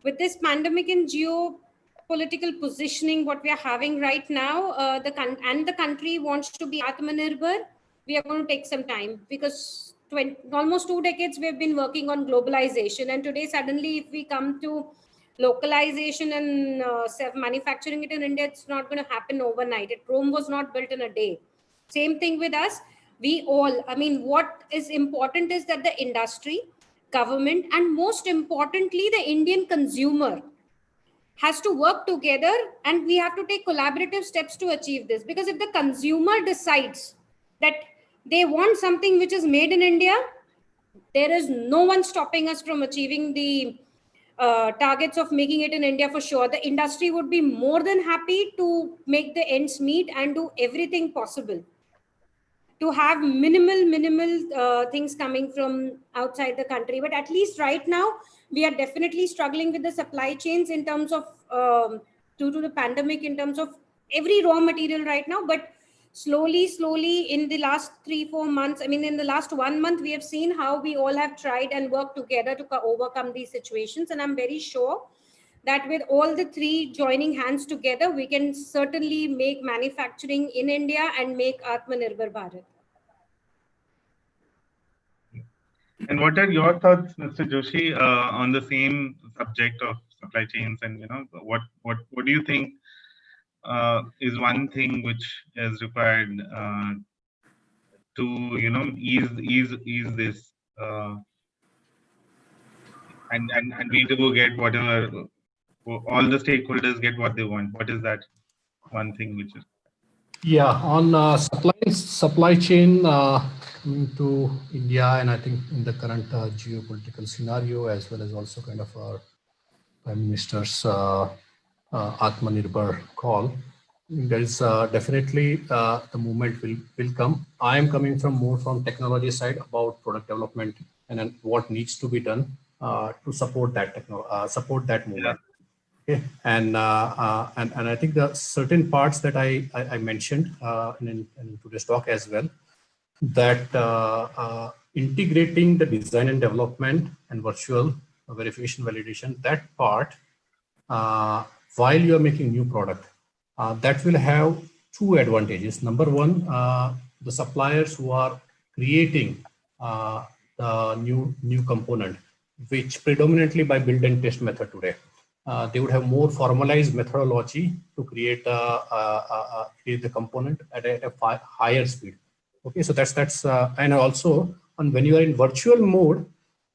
with this pandemic and geopolitical positioning, what we are having right now, the country wants to be Atmanirbhar, we are going to take some time, because almost 2 decades we have been working on globalization, and today suddenly if we come to localization and manufacturing it in India, it's not going to happen overnight. Rome was not built in a day. Same thing with us. We all, I mean, what is important is that the industry, government, and most importantly, the Indian consumer has to work together, and we have to take collaborative steps to achieve this. Because if the consumer decides that they want something which is made in India, there is no one stopping us from achieving the targets of making it in India for sure. The industry would be more than happy to make the ends meet and do everything possible to have minimal things coming from outside the country. But at least right now, we are definitely struggling with the supply chains in terms of, due to the pandemic, in terms of every raw material right now. But slowly in the last 3-4 months, I mean, in the last 1 month, we have seen how we all have tried and worked together to overcome these situations. And I'm very sure that with all the three joining hands together, we can certainly make manufacturing in India and make Atmanirbhar Bharat. And what are your thoughts, Mr. Joshi, on the same subject of supply chains? And what do you think is one thing which is required to ease this, and we do get whatever, all the stakeholders get what they want? What is that one thing which is? Yeah, on supply chain into India, and I think in the current geopolitical scenario, as well as also kind of our Prime Minister's Atmanirbhar call, there is definitely the movement will come. I am coming from more from technology side about product development and then what needs to be done to support that support that movement. Yeah. Okay, and I think the certain parts that I mentioned in today's talk as well, that integrating the design and development and virtual verification validation, that part, while you are making new product, that will have two advantages. Number one, the suppliers who are creating the new component, which predominantly by build and test method today, they would have more formalized methodology to create the component at a higher speed. Okay, so that's and also when you are in virtual mode,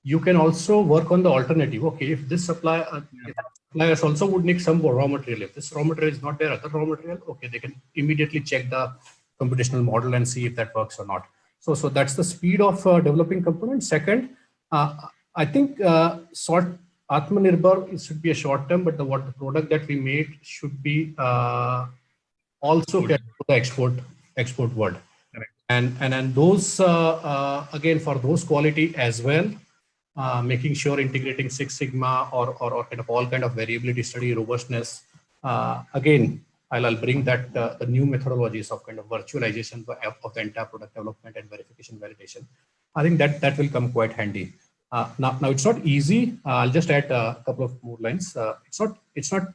you can also work on the alternative. Okay, if this suppliers also would need some raw material. If this raw material is not there, other raw material, okay, they can immediately check the computational model and see if that works or not. So that's the speed of developing components. Second, I think Atmanirbhar, it should be a short term, but the product that we made should be also get to the export world. And those again, for those quality as well, making sure integrating Six Sigma or kind of all kind of variability study, robustness. Again, I'll bring that the new methodologies of kind of virtualization of the entire product development and verification validation. I think that will come quite handy. Now it's not easy. I'll just add a couple of more lines. It's not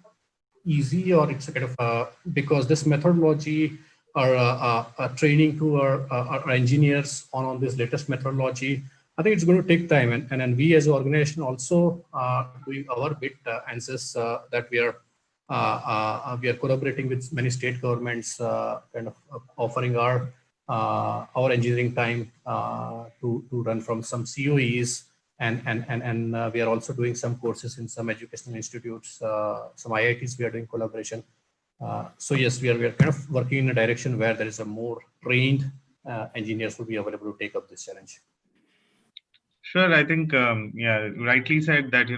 easy, or it's a kind of because this methodology or training to our engineers on this latest methodology, I think it's going to take time, and we as an organization also doing our bit, and says that we are collaborating with many state governments, kind of offering our engineering time to run from some COEs, and we are also doing some courses in some educational institutes, some IITs. We are doing collaboration. So yes, we are kind of working in a direction where there is a more trained engineers will be available to take up this challenge. Sure, I think yeah, rightly said that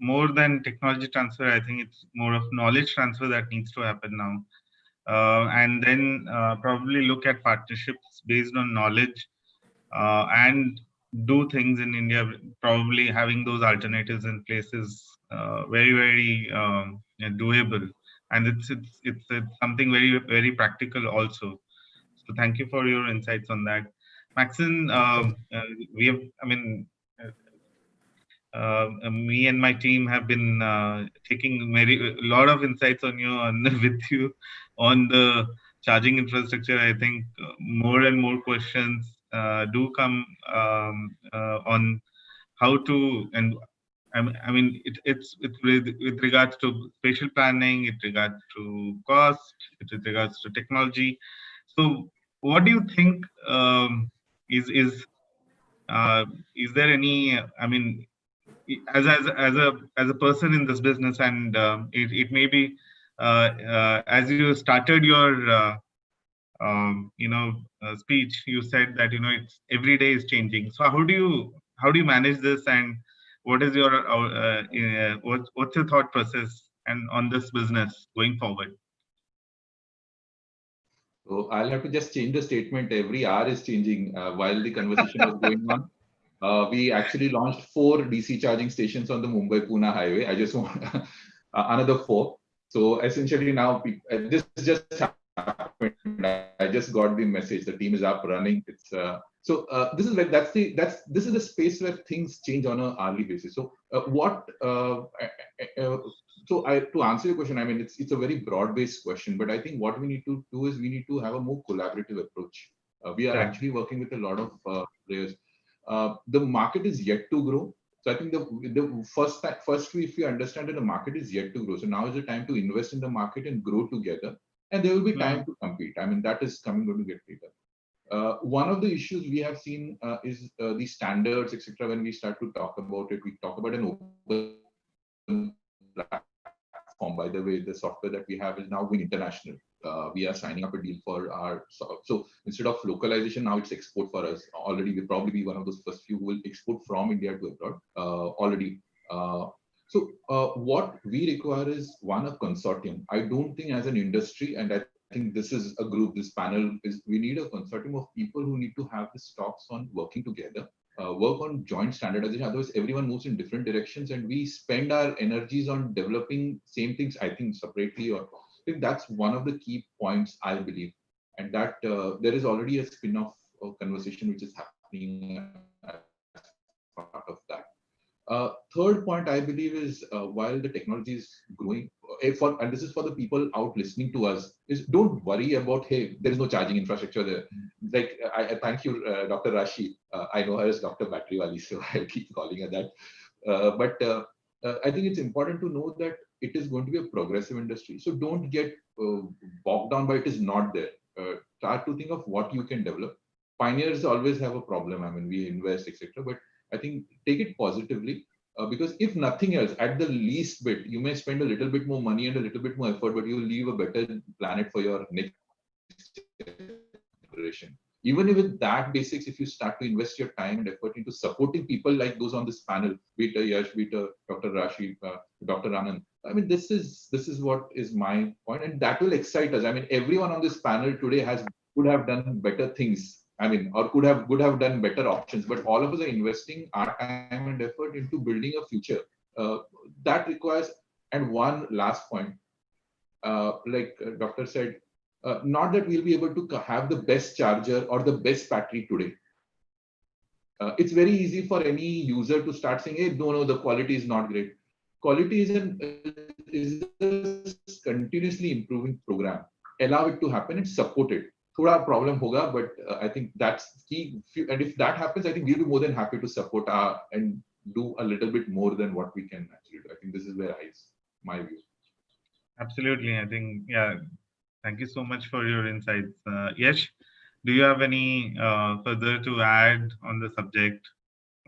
more than technology transfer, I think it's more of knowledge transfer that needs to happen now, and then probably look at partnerships based on knowledge, and do things in India. Probably having those alternatives in place is very doable, and it's something very practical also. So thank you for your insights on that. Maxine, we have, I mean, me and my team have been taking a lot of insights on you with you on the charging infrastructure. I think more and more questions do come on how to, and I mean it's with regards to spatial planning, it regards to cost, it with regards to technology. So, what do you think is is there any? I mean, as a person in this business, and it may be as you started your speech, you said that it's every day is changing. So how do you manage this, and what is your what's your thought process and on this business going forward? So I'll have to just change the statement. Every hour is changing while the conversation was going on. We actually launched 4 DC charging stations on the Mumbai-Pune highway. I just want another 4. So essentially now this just happened. I just got the message. The team is up running. It's this is like this is the space where things change on an hourly basis. So to answer your question, I mean it's a very broad-based question, but I think what we need to do is we need to have a more collaborative approach. We are actually working with a lot of players. The market is yet to grow. So I think the first if we understand that the market is yet to grow. So now is the time to invest in the market and grow together. And there will be time to compete. I mean, that is going to get later. One of the issues we have seen is the standards, etc. When we start to talk about it, we talk about an open platform. By the way, the software that we have is now going international. We are signing up a deal for our, so instead of localization, now it's export for us. Already, we'll probably be one of those first few who will export from India to abroad already. So what we require is a consortium. I don't think as an industry, and I think this is a group, this panel is, we need a consortium of people who need to have the stocks on working together, work on joint standardization. Otherwise, everyone moves in different directions and we spend our energies on developing same things, I think separately, or I think that's one of the key points I believe. And that there is already a spin-off conversation which is happening as part of that. Third point I believe is while the technology is growing, and this is for the people out listening to us, is don't worry about, hey, there is no charging infrastructure there. Like I thank you, Dr. Rashi. I know her as Dr. Batteriwali, so I'll keep calling her that. But I think it's important to know that it is going to be a progressive industry. So don't get bogged down by it is not there. Start to think of what you can develop. Pioneers always have a problem. I mean, we invest, etc. But I think take it positively because if nothing else, at the least bit, you may spend a little bit more money and a little bit more effort, but you will leave a better planet for your next generation. Even with that basics, if you start to invest your time and effort into supporting people like those on this panel, be it Yash, be it Dr. Rashi, Dr. Anand, I mean, this is what is my point, and that will excite us. I mean, everyone on this panel today could have done better things. I mean, or could have done better options, but all of us are investing our time and effort into building a future. That requires, and one last point, like Doctor said, not that we'll be able to have the best charger or the best battery today. It's very easy for any user to start saying, hey, no, the quality is not great. Quality is a continuously improving program. Allow it to happen and support it. Thoda problem hoga, but I think that's key. And if that happens, I think we'll be more than happy to support and do a little bit more than what we can actually do. I think this is where my view. Absolutely. I think, yeah. Thank you so much for your insights. Yash, do you have any further to add on the subject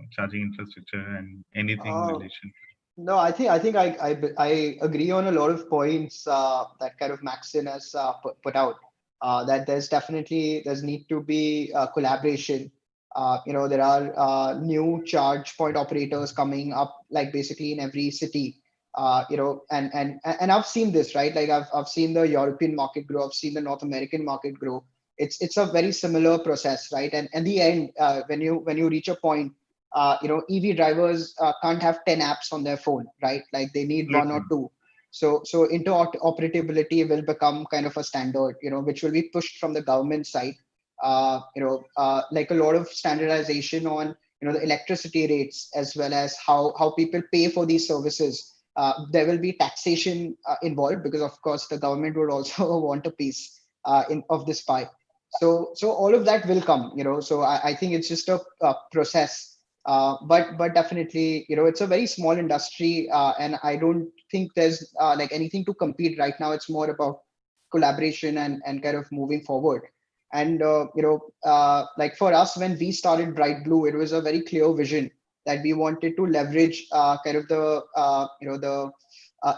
of charging infrastructure and anything in relation? No, I think I agree on a lot of points that kind of Maxine has put out. That there's need to be collaboration. There are new charge point operators coming up, like basically in every city. And I've seen this, right? Like I've seen the European market grow. I've seen the North American market grow. It's a very similar process, right? And in the end, when you reach a point, EV drivers can't have 10 apps on their phone, right? Like they need one or two. So interoperability will become kind of a standard, which will be pushed from the government side. like a lot of standardization on the electricity rates, as well as how people pay for these services. There will be taxation involved, because of course the government would also want a piece of this pie. So all of that will come. So I think it's just a process. But definitely, it's a very small industry, and I don't think there's like anything to compete right now. It's more about collaboration and kind of moving forward. And like for us, when we started Bright Blue, it was a very clear vision that we wanted to leverage kind of the the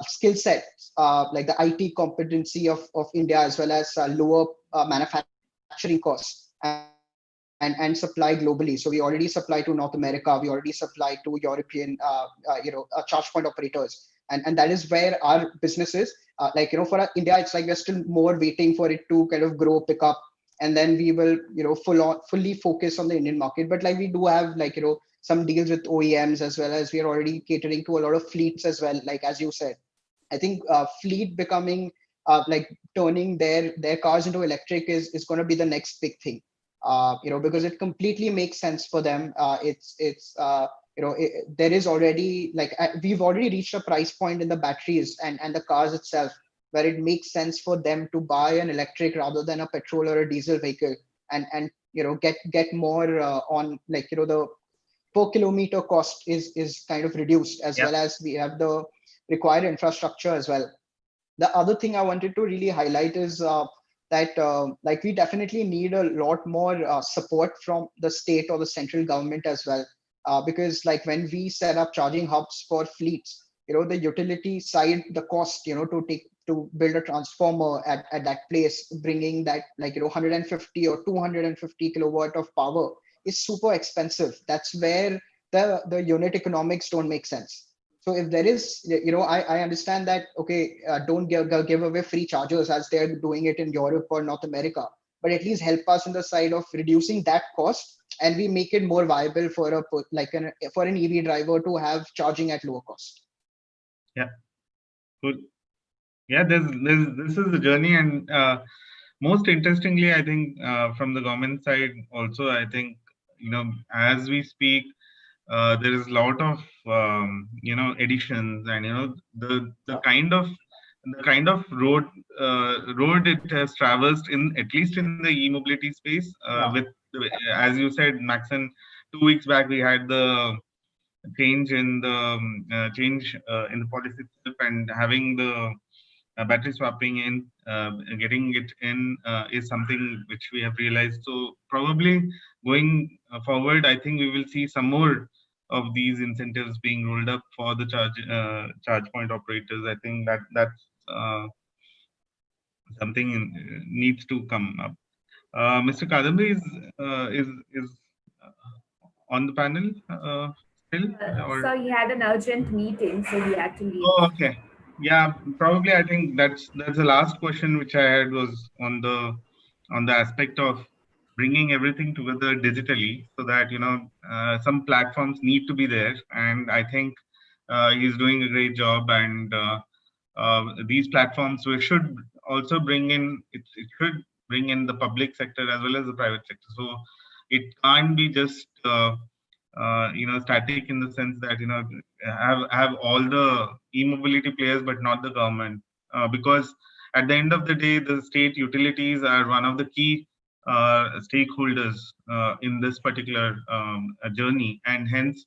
skill set, like the IT competency of India, as well as lower manufacturing costs, and supply globally. So we already supply to North America, we already supply to European charge point operators, and that is where our business is. Like for India, it's like we're still more waiting for it to kind of grow, pick up, and then we will fully focus on the Indian market. But like we do have like some deals with OEMs, as well as we are already catering to a lot of fleets as well. Like as you said, I think fleet becoming like turning their cars into electric is going to be the next big thing. Because it completely makes sense for them. There is already like we've already reached a price point in the batteries and the cars itself, where it makes sense for them to buy an electric rather than a petrol or a diesel vehicle, and get more on like the per kilometer cost is kind of reduced, as well as we have the required infrastructure as well. The other thing I wanted to really highlight is that like we definitely need a lot more support from the state or the central government as well, because like when we set up charging hubs for fleets, the utility side, the cost to build a transformer at that place, bringing that like 150 or 250 kilowatt of power is super expensive. That's where the unit economics don't make sense. So if there is, I understand that, okay, don't give away free chargers as they're doing it in Europe or North America, but at least help us in the side of reducing that cost, and we make it more viable for for an EV driver to have charging at lower cost. Yeah, good. Yeah, this is the journey, and most interestingly, I think from the government side also, I think as we speak, there is a lot of additions, and the kind of road it has traversed, in at least in the e-mobility space, with as you said, Maxon, 2 weeks back we had the change in the policy itself, and having the battery swapping in, getting it in, is something which we have realized. So probably going forward, I think we will see some more of these incentives being rolled up for the charge point operators. I think that's something needs to come up. Mr. Kadambi is on the panel still? So he had an urgent meeting, so he had to leave. Oh, okay. Yeah, probably. I think that's the last question which I had was on the aspect of bringing everything together digitally, so that some platforms need to be there, and I think he's doing a great job. And these platforms we should also bring in. It should bring in the public sector as well as the private sector. So it can't be just static, in the sense that have all the e-mobility players but not the government, because at the end of the day, the state utilities are one of the key stakeholders in this particular journey, and hence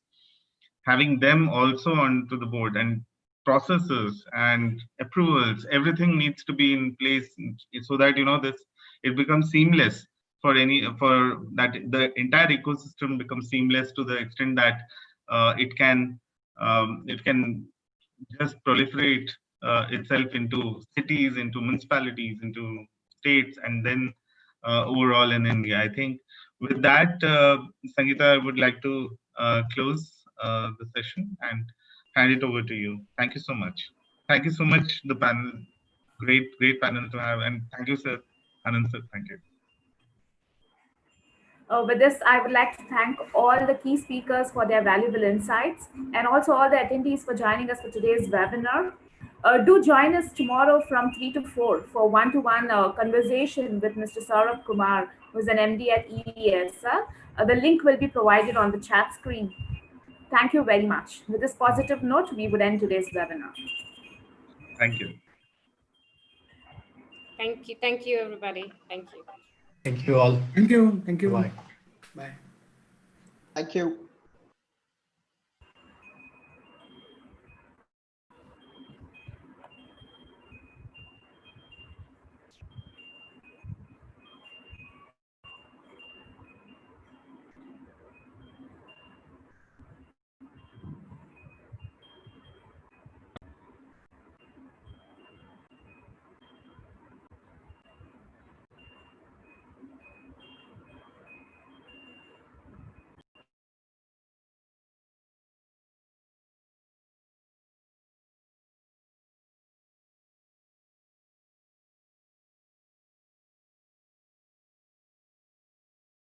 having them also onto the board, and processes and approvals, everything needs to be in place, so that this it becomes seamless for that the entire ecosystem becomes seamless, to the extent that it can just proliferate itself into cities, into municipalities, into states, and then overall in India. I think with that, Sangeeta, I would like to close the session and hand it over to you. Thank you so much. Thank you so much, the panel. Great panel to have. And thank you, sir. Anand sir, thank you. With this, I would like to thank all the key speakers for their valuable insights, and also all the attendees for joining us for today's webinar. Do join us tomorrow from 3 to 4 for one-to-one conversation with Mr. Saurabh Kumar, who's an MD at EVSA. The link will be provided on the chat screen. Thank you very much. With this positive note, we would end today's webinar. Thank you. Thank you. Thank you, everybody. Thank you. Thank you all. Thank you. Thank you. Bye. Bye. Thank you.